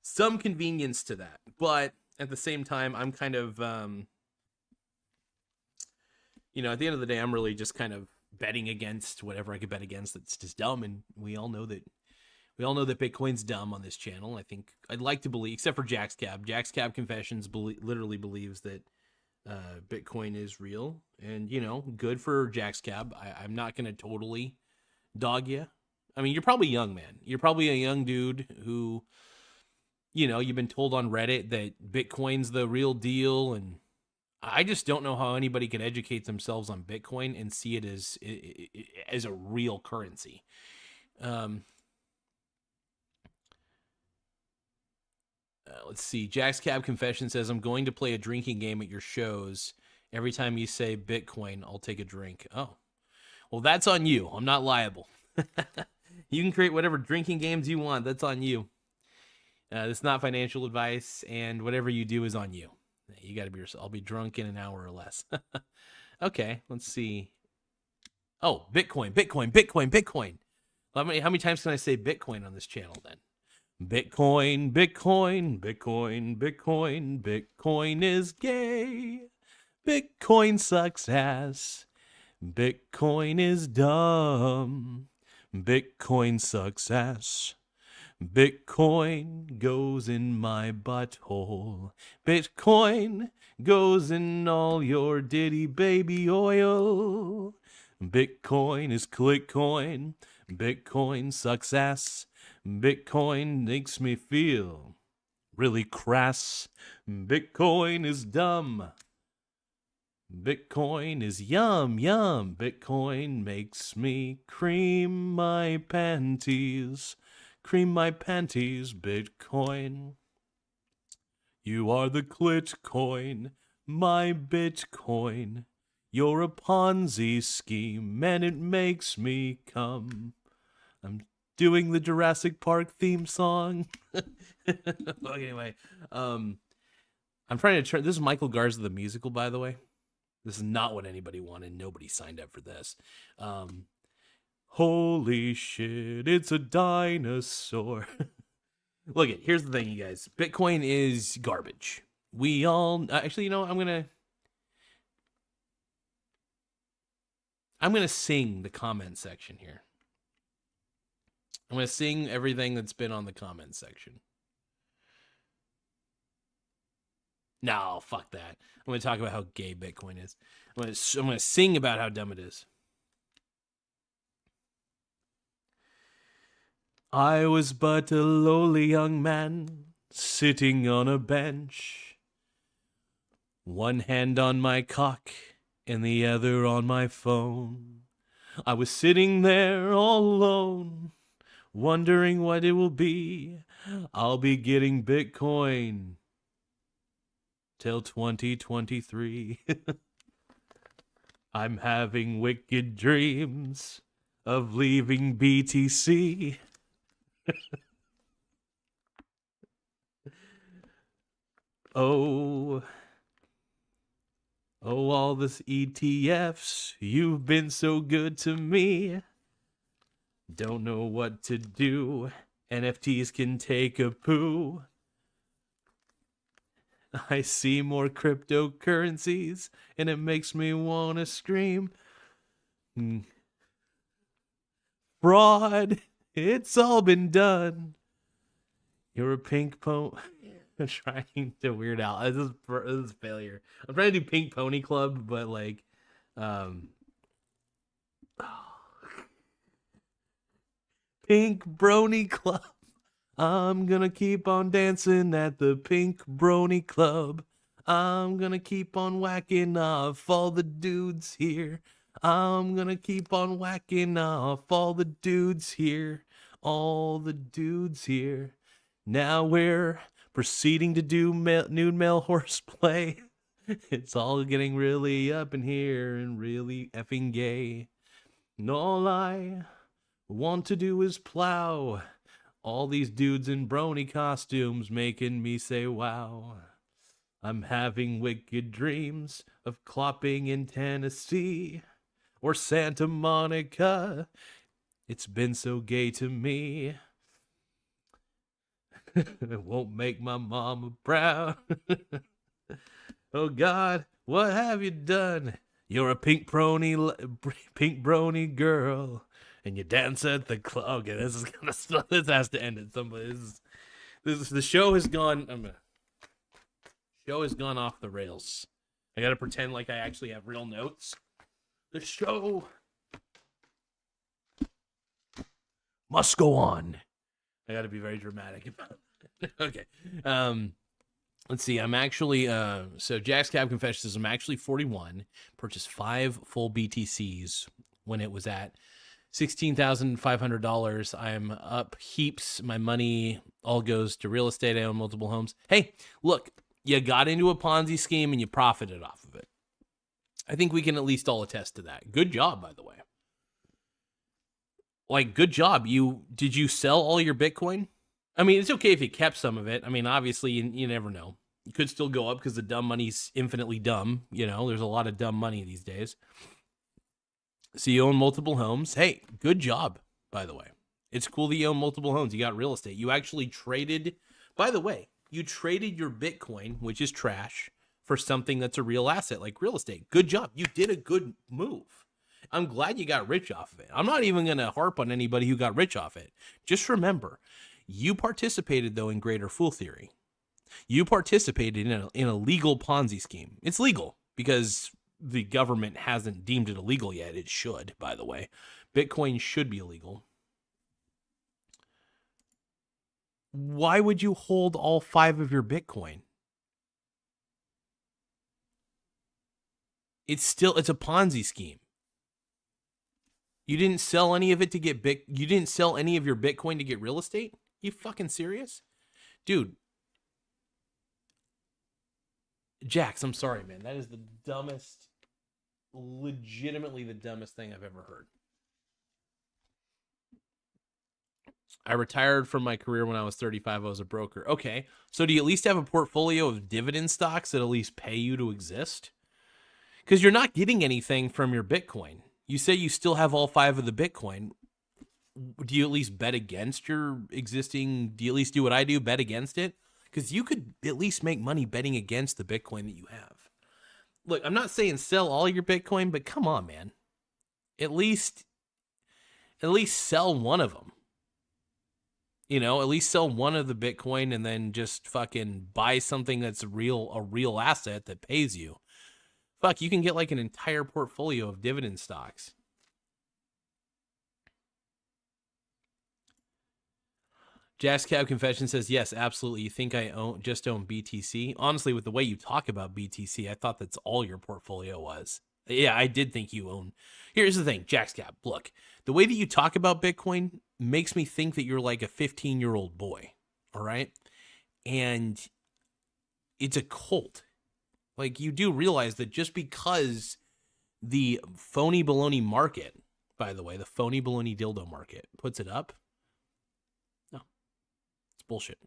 some convenience to that, but at the same time, I'm kind of, you know, at the end of the day, I'm really just kind of betting against whatever I could bet against that's just dumb. And we all know that Bitcoin's dumb on this channel. I think I'd like to believe, except for Jack's Cab Confessions literally believes that Bitcoin is real, and you know, good for Jack's Cab. I'm not going to totally dog you. I mean, you're probably young, man. You're probably a young dude who, you know, you've been told on Reddit that Bitcoin's the real deal, and I just don't know how anybody could educate themselves on Bitcoin and see it as a real currency. Let's see. Jack's Cab Confession says, I'm going to play a drinking game at your shows. Every time you say Bitcoin, I'll take a drink. Oh, well, that's on you. I'm not liable. You can create whatever drinking games you want. That's on you. It's not financial advice, and whatever you do is on you. You got to be yourself. I'll be drunk in an hour or less. Okay, let's see. Oh, Bitcoin, Bitcoin, Bitcoin, Bitcoin. How many times can I say Bitcoin on this channel then? Bitcoin, Bitcoin, Bitcoin, Bitcoin, Bitcoin is gay. Bitcoin sucks ass. Bitcoin is dumb. Bitcoin sucks ass. Bitcoin goes in my butthole. Bitcoin goes in all your ditty baby oil. Bitcoin is clickcoin. Bitcoin sucks ass. Bitcoin makes me feel really crass. Bitcoin is dumb. Bitcoin is yum, yum. Bitcoin makes me cream my panties. Cream my panties, Bitcoin. You are the clit coin, my Bitcoin. You're a Ponzi scheme, and it makes me come. I'm doing the Jurassic Park theme song. Anyway, I'm trying to turn. This is Michael Garza the musical, by the way. This is not what anybody wanted. Nobody signed up for this. Holy shit, it's a dinosaur. Look, here's the thing, you guys. Bitcoin is garbage. We all actually, you know, I'm gonna sing the comment section here. I'm gonna sing everything that's been on the comment section. No, fuck that. I'm gonna talk about how gay Bitcoin is. I'm gonna sing about how dumb it is. I was but a lowly young man, sitting on a bench, one hand on my cock and the other on my phone. I was sitting there all alone, wondering what it will be. I'll be getting Bitcoin till 2023. I'm having wicked dreams of leaving BTC. Oh, all this ETFs, you've been so good to me. Don't know what to do. NFTs can take a poo. I see more cryptocurrencies, and it makes me want to scream. Fraud, it's all been done. You're a pink pony. I'm trying to Weird Al. This is failure. I'm trying to do Pink Pony Club, but like, Pink Brony Club. I'm gonna keep on dancing at the Pink Brony Club. I'm gonna keep on whacking off all the dudes here. I'm gonna keep on whacking off all the dudes here. All the dudes here. Now we're proceeding to do nude male horseplay. It's all getting really up in here and really effing gay. And all I want to do is plow. All these dudes in brony costumes making me say wow. I'm having wicked dreams of clopping in Tennessee or Santa Monica. It's been so gay to me. It won't make my mama proud. Oh God, what have you done? You're a pink brony girl, and you dance at the club. Okay, this has to end it. Somebody, the show has gone. Show has gone off the rails. I gotta pretend like I actually have real notes. The show must go on. I gotta be very dramatic about it. Okay. Let's see. I'm actually so Jack's Cab Confession says I'm actually 41. Purchased 5 full BTCs when it was at $16,500. I'm up heaps. My money all goes to real estate. I own multiple homes. Hey, look, you got into a Ponzi scheme and you profited off of it. I think we can at least all attest to that. Good job, by the way. Like, good job. Did you sell all your Bitcoin? I mean, it's okay if you kept some of it. I mean, obviously, you never know. It could still go up because the dumb money's infinitely dumb. You know, there's a lot of dumb money these days. So you own multiple homes. Hey, good job, by the way. It's cool that you own multiple homes. You got real estate. You actually traded, by the way, you traded your Bitcoin, which is trash, for something that's a real asset like real estate. Good job. You did a good move. I'm glad you got rich off of it. I'm not even going to harp on anybody who got rich off it. Just remember, you participated, though, in greater fool theory. You participated in a legal Ponzi scheme. It's legal because the government hasn't deemed it illegal yet. It should, by the way. Bitcoin should be illegal. Why would you hold all 5 of your Bitcoin? It's a Ponzi scheme. You didn't sell any of it to get you didn't sell any of your Bitcoin to get real estate? You fucking serious? Dude. Jax, I'm sorry, man. That is the dumbest, legitimately the dumbest thing I've ever heard. I retired from my career when I was 35. I was a broker. Okay, so do you at least have a portfolio of dividend stocks that at least pay you to exist? Because you're not getting anything from your Bitcoin. You say you still have all 5 of the Bitcoin. Do you at least bet against your existing? Do you at least do what I do, bet against it? Because you could at least make money betting against the Bitcoin that you have. Look, I'm not saying sell all your Bitcoin, but come on, man. At least sell one of them. You know, at least sell one of the Bitcoin and then just fucking buy something that's a real asset that pays you. Fuck, you can get like an entire portfolio of dividend stocks. Jazz Cab Confession says, yes, absolutely. You think I just own BTC? Honestly, with the way you talk about BTC, I thought that's all your portfolio was. Yeah, I did think you own. Here's the thing, Jax Cab. Look, the way that you talk about Bitcoin makes me think that you're like a 15-year-old boy. All right. And it's a cult. Like, you do realize that just because the phony baloney market, by the way, the phony baloney dildo market puts it up, no, it's bullshit.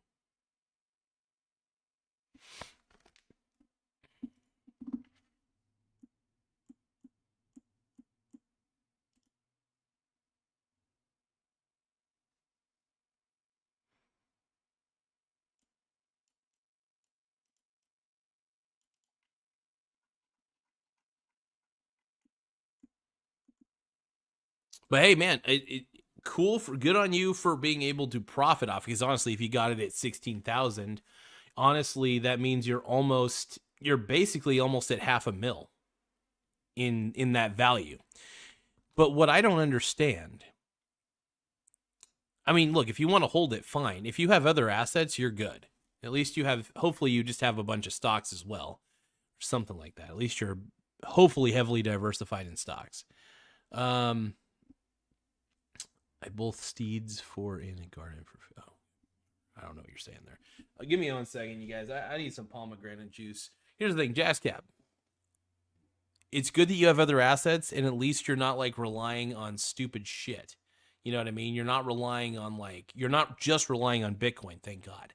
But hey, man, cool, good on you for being able to profit off. Because honestly, if you got it at 16,000, honestly, that means you're basically almost at $500,000 in that value. But what I don't understand, I mean, look, if you want to hold it, fine. If you have other assets, you're good. At least hopefully you just have a bunch of stocks as well, or something like that. At least you're hopefully heavily diversified in stocks. I both steeds for in a garden for. Oh, I don't know what you're saying there. Give me 1 second, you guys. I need some pomegranate juice. Here's the thing, Jazz Cap. It's good that you have other assets, and at least you're not like relying on stupid shit. You know what I mean? You're not just relying on Bitcoin. Thank God.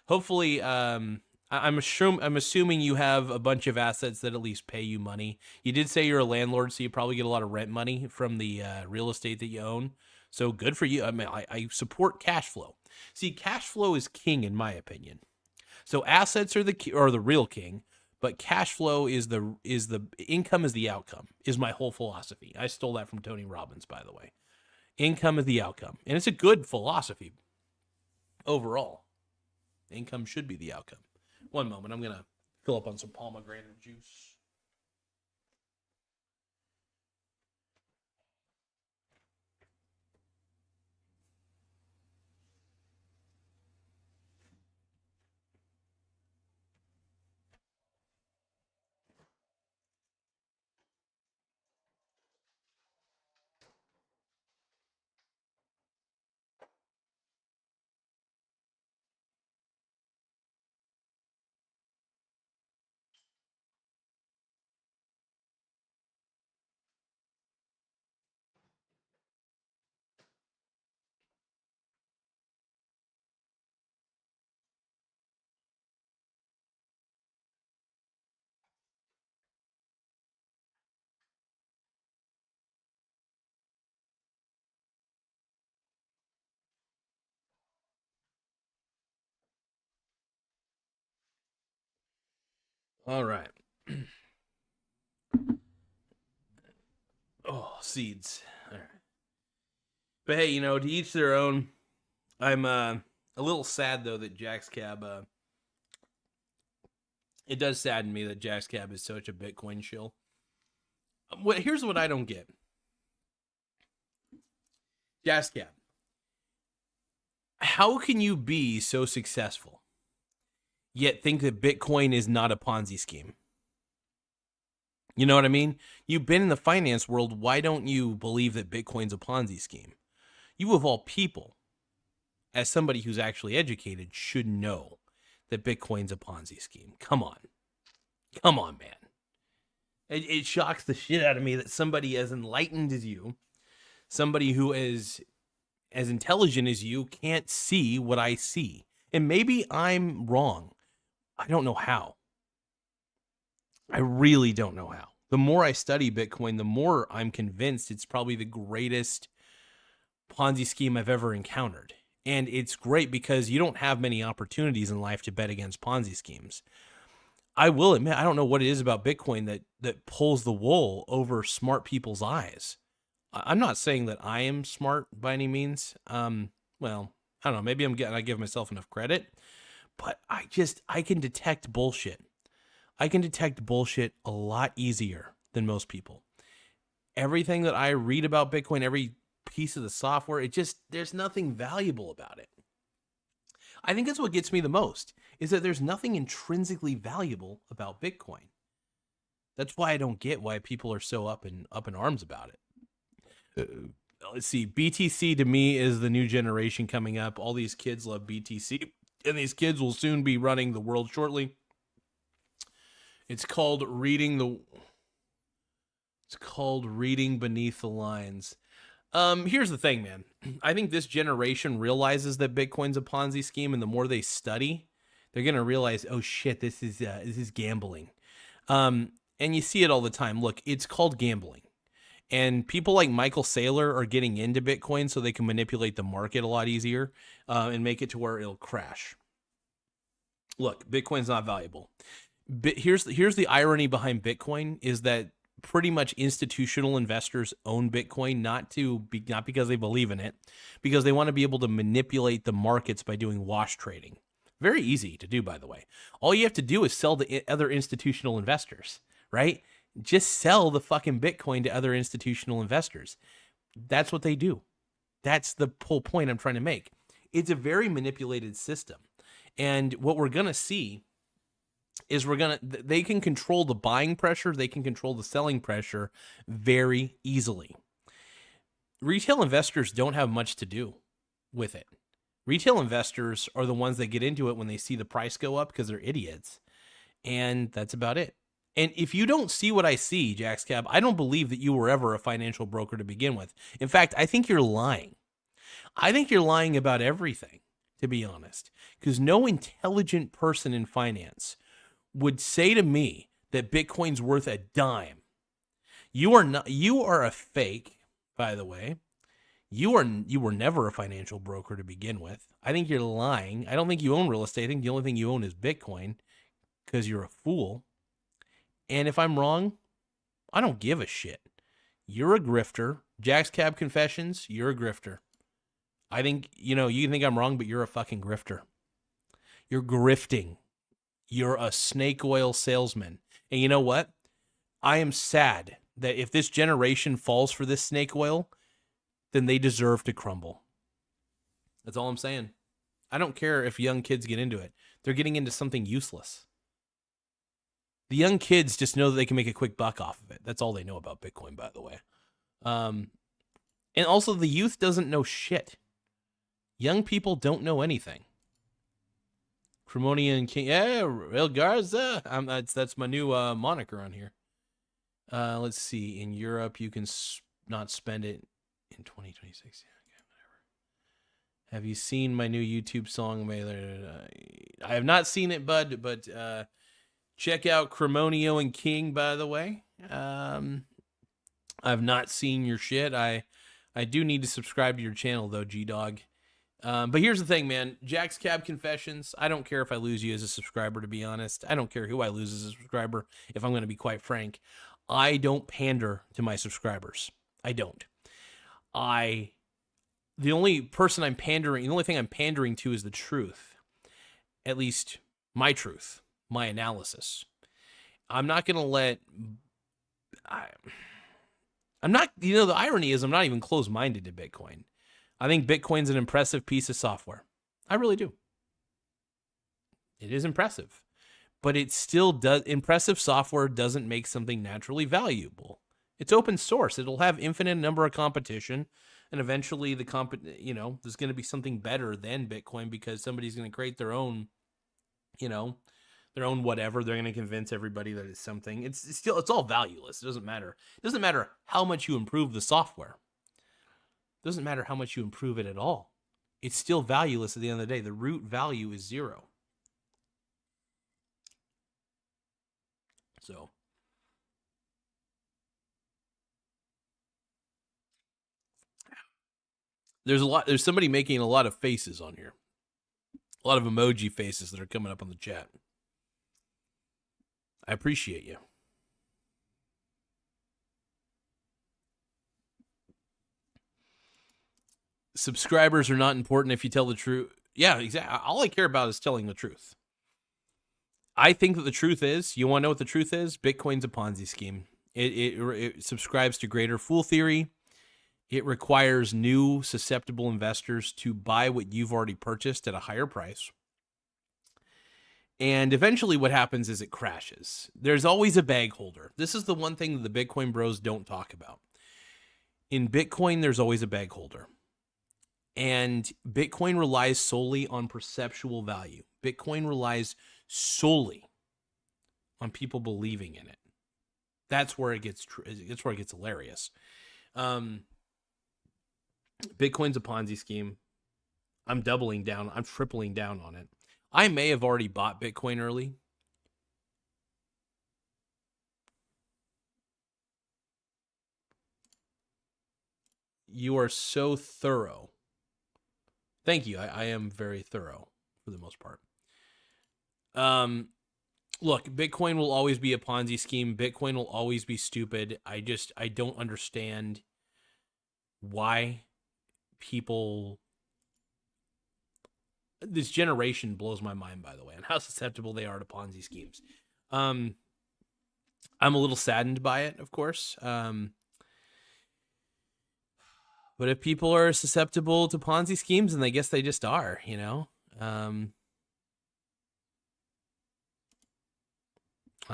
Hopefully, I'm assuming you have a bunch of assets that at least pay you money. You did say you're a landlord, so you probably get a lot of rent money from the real estate that you own. So good for you. I mean, I support cash flow. See, cash flow is king in my opinion. So assets are the real king, but cash flow is the income is the outcome. Is my whole philosophy. I stole that from Tony Robbins, by the way. Income is the outcome, and it's a good philosophy overall. Income should be the outcome. 1 moment, I'm gonna fill up on some pomegranate juice. All right. Oh, seeds. All right. But hey, to each their own. I'm a little sad though that Jack's Cab. It does sadden me that Jack's Cab is such a Bitcoin shill. Here's what I don't get. Jack's Cab. How can you be so successful, yet think that Bitcoin is not a Ponzi scheme? You know what I mean? You've been in the finance world. Why don't you believe that Bitcoin's a Ponzi scheme? You, of all people, as somebody who's actually educated, should know that Bitcoin's a Ponzi scheme. Come on. Come on, man. It shocks the shit out of me that somebody as enlightened as you, somebody who is as intelligent as you, can't see what I see. And maybe I'm wrong. I don't know how. I really don't know how. The more I study Bitcoin, the more I'm convinced it's probably the greatest Ponzi scheme I've ever encountered. And it's great because you don't have many opportunities in life to bet against Ponzi schemes. I will admit, I don't know what it is about Bitcoin that pulls the wool over smart people's eyes. I'm not saying that I am smart by any means. Well, I don't know. Maybe I give myself enough credit, but I can detect bullshit. I can detect bullshit a lot easier than most people. Everything that I read about Bitcoin, every piece of the software, there's nothing valuable about it. I think that's what gets me the most, is that there's nothing intrinsically valuable about Bitcoin. That's why I don't get why people are so up in arms about it. Let's see. BTC to me is the new generation coming up. All these kids love BTC, and these kids will soon be running the world shortly. It's called reading beneath the lines. Here's the thing, man. I think this generation realizes that Bitcoin's a Ponzi scheme, and the more they study, they're gonna realize, oh shit, this is gambling. And you see it all the time. Look, it's called gambling. And people like Michael Saylor are getting into Bitcoin so they can manipulate the market a lot easier and make it to where it'll crash. Look, Bitcoin's not valuable. Here's the irony behind Bitcoin is that pretty much institutional investors own Bitcoin not because they believe in it, because they want to be able to manipulate the markets by doing wash trading. Very easy to do, by the way. All you have to do is sell to other institutional investors, right? Just sell the fucking Bitcoin to other institutional investors. That's what they do. That's the whole point I'm trying to make. It's a very manipulated system. And what we're going to see is they can control the buying pressure, they can control the selling pressure very easily. Retail investors don't have much to do with it. Retail investors are the ones that get into it when they see the price go up because they're idiots. And that's about it. And if you don't see what I see, Jack's Cab, I don't believe that you were ever a financial broker to begin with. In fact, I think you're lying. I think you're lying about everything, to be honest, because no intelligent person in finance would say to me that Bitcoin's worth a dime. You are a fake, by the way. You were never a financial broker to begin with. I think you're lying. I don't think you own real estate. I think the only thing you own is Bitcoin because you're a fool. And if I'm wrong, I don't give a shit. You're a grifter. Jack's Cab Confessions, you're a grifter. I think, you can think I'm wrong, but you're a fucking grifter. You're grifting. You're a snake oil salesman. And you know what? I am sad that if this generation falls for this snake oil, then they deserve to crumble. That's all I'm saying. I don't care if young kids get into it. They're getting into something useless. The young kids just know that they can make a quick buck off of it. That's all they know about Bitcoin, by the way. And also, the youth doesn't know shit. Young people don't know anything. Cremonian King, yeah, real Garza. That's my new moniker on here. Let's see. In Europe, you can not spend it in 2026. Yeah, okay, whatever. Have you seen my new YouTube song? I have not seen it, bud. But check out Cremonio and King, by the way. I've not seen your shit. I do need to subscribe to your channel though, G-Dog. But here's the thing, man. Jack's Cab Confessions. I don't care if I lose you as a subscriber, to be honest. I don't care who I lose as a subscriber, if I'm going to be quite frank. I don't pander to my subscribers. I don't. The only person I'm pandering, the only thing I'm pandering to is the truth. At least my truth, my analysis. I'm not going to I'm not, the irony is I'm not even close-minded to Bitcoin. I think Bitcoin's an impressive piece of software. I really do. It is impressive. But it still does, impressive software doesn't make something naturally valuable. It's open source. It'll have infinite number of competition, and eventually there's going to be something better than Bitcoin because somebody's going to create their own, their own whatever. They're going to convince everybody that it's something. It's all valueless. It doesn't matter. It doesn't matter how much you improve the software. It doesn't matter how much you improve it at all. It's still valueless at the end of the day. The root value is 0. So there's somebody making a lot of faces on here. A lot of emoji faces that are coming up on the chat. I appreciate you. Subscribers are not important if you tell the truth. Yeah, exactly. All I care about is telling the truth. I think that the truth is, you want to know what the truth is? Bitcoin's a Ponzi scheme. It subscribes to greater fool theory. It requires new susceptible investors to buy what you've already purchased at a higher price. And eventually what happens is it crashes. There's always a bag holder. This is the one thing that the Bitcoin bros don't talk about. In Bitcoin, there's always a bag holder. And Bitcoin relies solely on perceptual value. Bitcoin relies solely on people believing in it. That's where it gets hilarious. Bitcoin's a Ponzi scheme. I'm doubling down. I'm tripling down on it. I may have already bought Bitcoin early. You are so thorough. Thank you. I am very thorough for the most part. Look, Bitcoin will always be a Ponzi scheme. Bitcoin will always be stupid. I don't understand why people... This generation blows my mind, by the way, on how susceptible they are to Ponzi schemes. I'm a little saddened by it, of course. But if people are susceptible to Ponzi schemes, and I guess they just are, I'll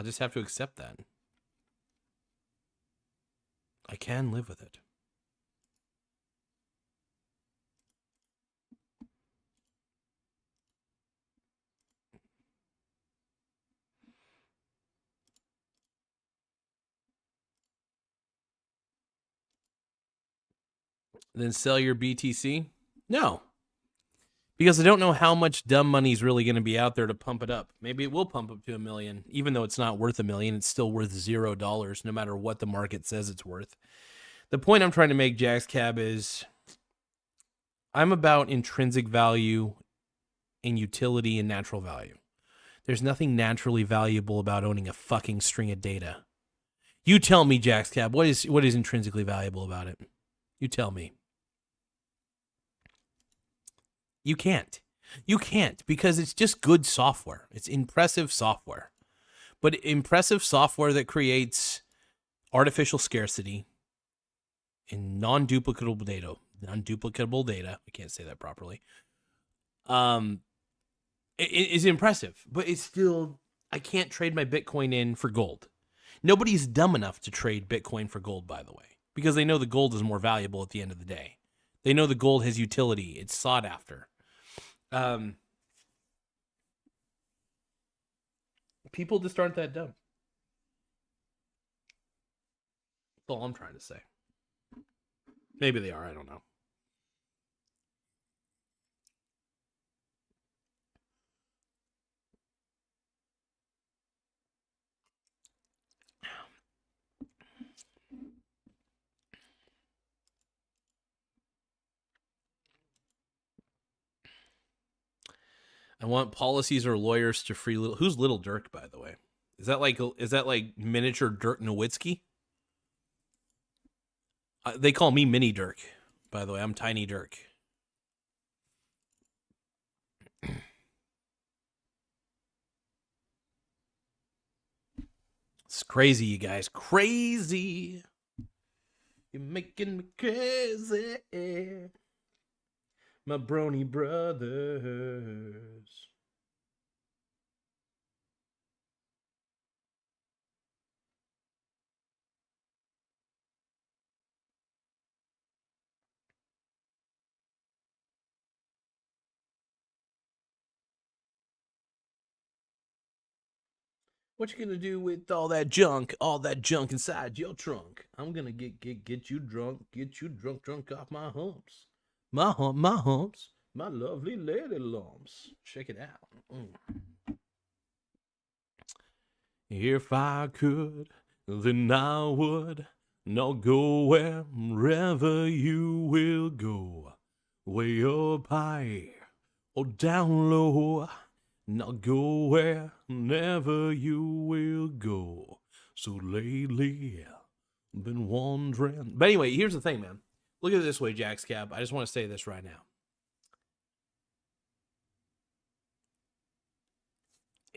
just have to accept that. I can live with it. Then sell your BTC? No. Because I don't know how much dumb money is really going to be out there to pump it up. Maybe it will pump up to $1 million. Even though it's not worth $1 million, it's still worth $0, no matter what the market says it's worth. The point I'm trying to make, Jack's Cab, is I'm about intrinsic value and utility and natural value. There's nothing naturally valuable about owning a fucking string of data. You tell me, Jack's Cab, what is intrinsically valuable about it? You tell me. You can't. You can't, because it's just good software. It's impressive software. But impressive software that creates artificial scarcity and non-duplicatable data. I can't say that properly. It is impressive, but it's still, I can't trade my Bitcoin in for gold. Nobody's dumb enough to trade Bitcoin for gold, by the way, because they know the gold is more valuable at the end of the day. They know the gold has utility. It's sought after. People just aren't that dumb. That's all I'm trying to say. Maybe they are. I don't know. I want policies or lawyers to free little. Who's Little Dirk, by the way? Is that like miniature Dirk Nowitzki? They call me Mini Dirk, by the way. I'm Tiny Dirk. It's crazy, you guys. Crazy. You're making me crazy. My brony brothers. What you gonna do with all that junk inside your trunk? I'm gonna get you drunk off my humps, my humps, my lovely lady lumps. Check it out. If I could, then I would not go wherever you will go, way up high or down low. Not go wherever you will go. So lately, I've been wandering. But anyway, here's the thing, man. Look at it this way, Jack's Cab. I just want to say this right now.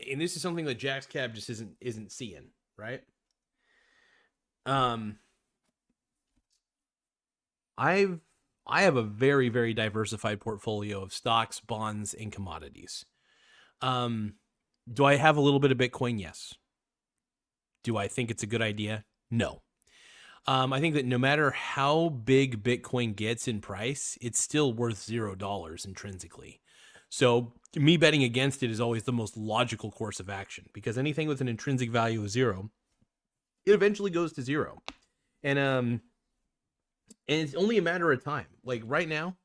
And this is something that Jack's Cab just isn't seeing, right? I have a very, very diversified portfolio of stocks, bonds, and commodities. Do I have a little bit of Bitcoin? Yes. Do I think it's a good idea? No. I think that no matter how big Bitcoin gets in price, it's still worth $0 intrinsically. So me betting against it is always the most logical course of action, because anything with an intrinsic value of 0, it eventually goes to 0. And it's only a matter of time. Like right now,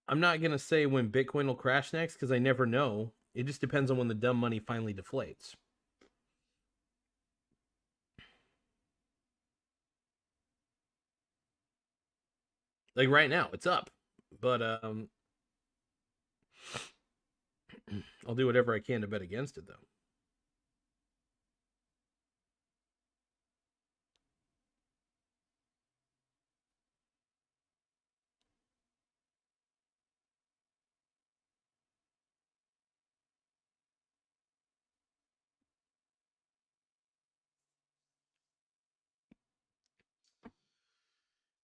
I'm not going to say when Bitcoin will crash next, because I never know. It just depends on when the dumb money finally deflates. Like right now, it's up. But I'll do whatever I can to bet against it, though.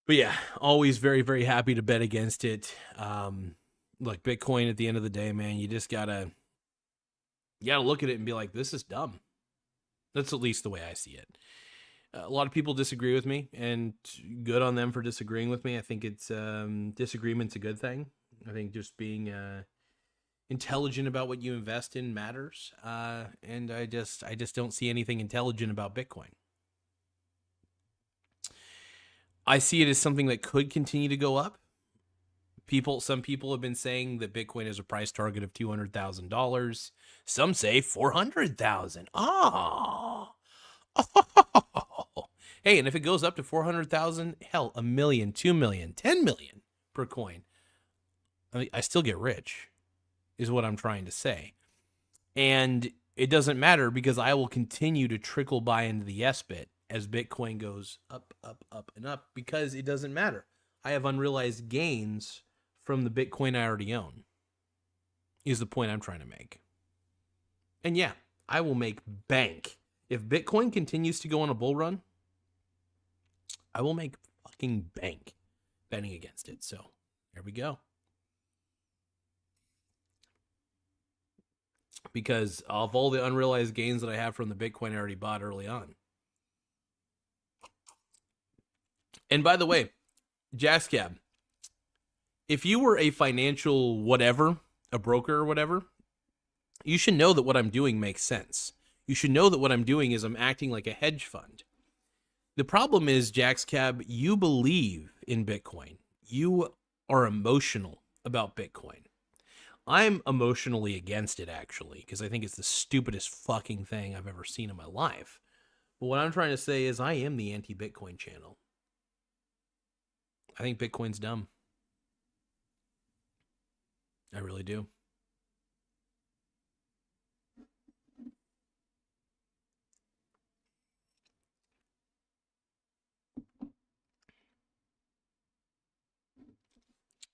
But yeah, always very, very happy to bet against it. Look, Bitcoin at the end of the day, man, you just gotta look at it and be like, this is dumb. That's at least the way I see it. A lot of people disagree with me, and good on them for disagreeing with me. I think it's disagreement's a good thing. I think just being intelligent about what you invest in matters. And I just don't see anything intelligent about Bitcoin. I see it as something that could continue to go up. Some people have been saying that Bitcoin has a price target of $200,000. Some say 400,000. Oh. Hey, and if it goes up to 400,000, hell, 1 million, 2 million, 10 million per coin, I still get rich, is what I'm trying to say. And it doesn't matter, because I will continue to trickle buy into the yes bit as Bitcoin goes up, up, up, and up, because it doesn't matter. I have unrealized gains from the Bitcoin I already own, is the point I'm trying to make. And yeah, I will make bank. If Bitcoin continues to go on a bull run, I will make fucking bank betting against it. So there we go. Because of all the unrealized gains that I have from the Bitcoin I already bought early on. And by the way, Jazzcab, if you were a financial whatever, a broker or whatever, you should know that what I'm doing makes sense. You should know that what I'm doing is I'm acting like a hedge fund. The problem is, Jazzcab, you believe in Bitcoin. You are emotional about Bitcoin. I'm emotionally against it, actually, because I think it's the stupidest fucking thing I've ever seen in my life. But what I'm trying to say is I am the anti-Bitcoin channel. I think Bitcoin's dumb. I really do.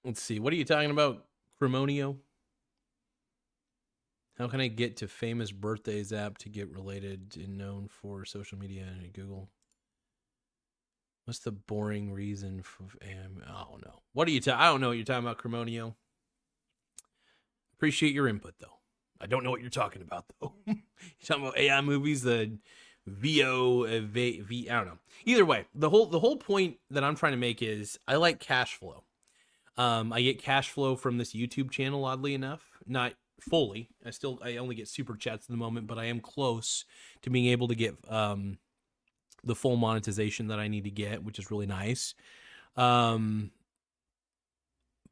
Let's see. What are you talking about, Cremonio? How can I get to famous birthdays app to get related and known for social media and Google? What's the boring reason for? I don't know. What are you? I don't know what you're talking about, Cremonio. Appreciate your input though. I don't know what you're talking about though. You're talking about AI movies, the I don't know. Either way, the whole point that I'm trying to make is I like cash flow. I get cash flow from this YouTube channel, oddly enough, not fully. I only get super chats at the moment, but I am close to being able to get the full monetization that I need to get, which is really nice. But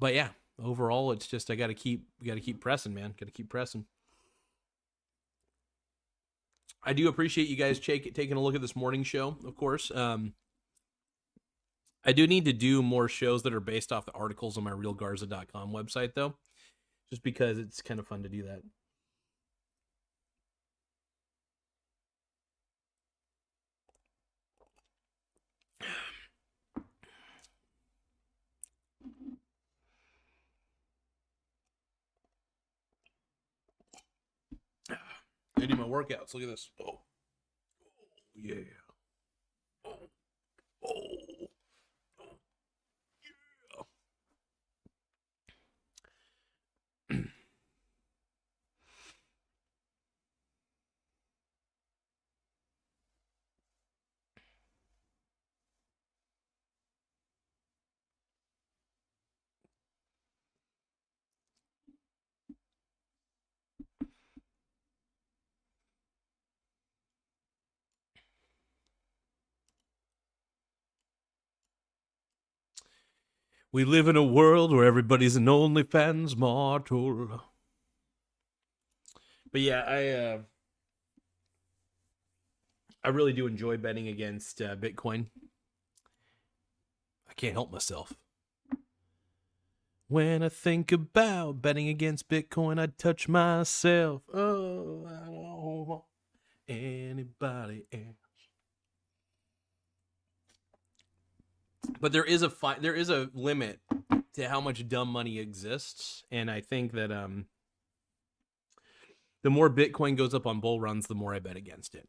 yeah, overall, it's just I got to keep pressing, man. Got to keep pressing. I do appreciate you guys taking a look at this morning show, of course. I do need to do more shows that are based off the articles on my realgarza.com website, though, just because it's kind of fun to do that. I do my workouts. Look at this. Oh, yeah. Oh. We live in a world where everybody's an OnlyFans mortal. But yeah, I really do enjoy betting against Bitcoin. I can't help myself. When I think about betting against Bitcoin, I touch myself. Oh, I don't want anybody else. But there is a limit to how much dumb money exists, and I think that the more Bitcoin goes up on bull runs, the more I bet against it.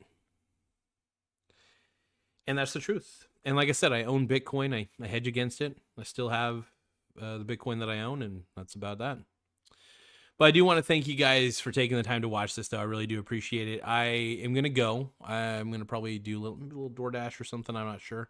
And that's the truth. And like I said, I own Bitcoin. I hedge against it. I still have the Bitcoin that I own, and that's about that. But I do want to thank you guys for taking the time to watch this, though. I really do appreciate it. I am going to go. I'm going to probably do a little DoorDash or something. I'm not sure.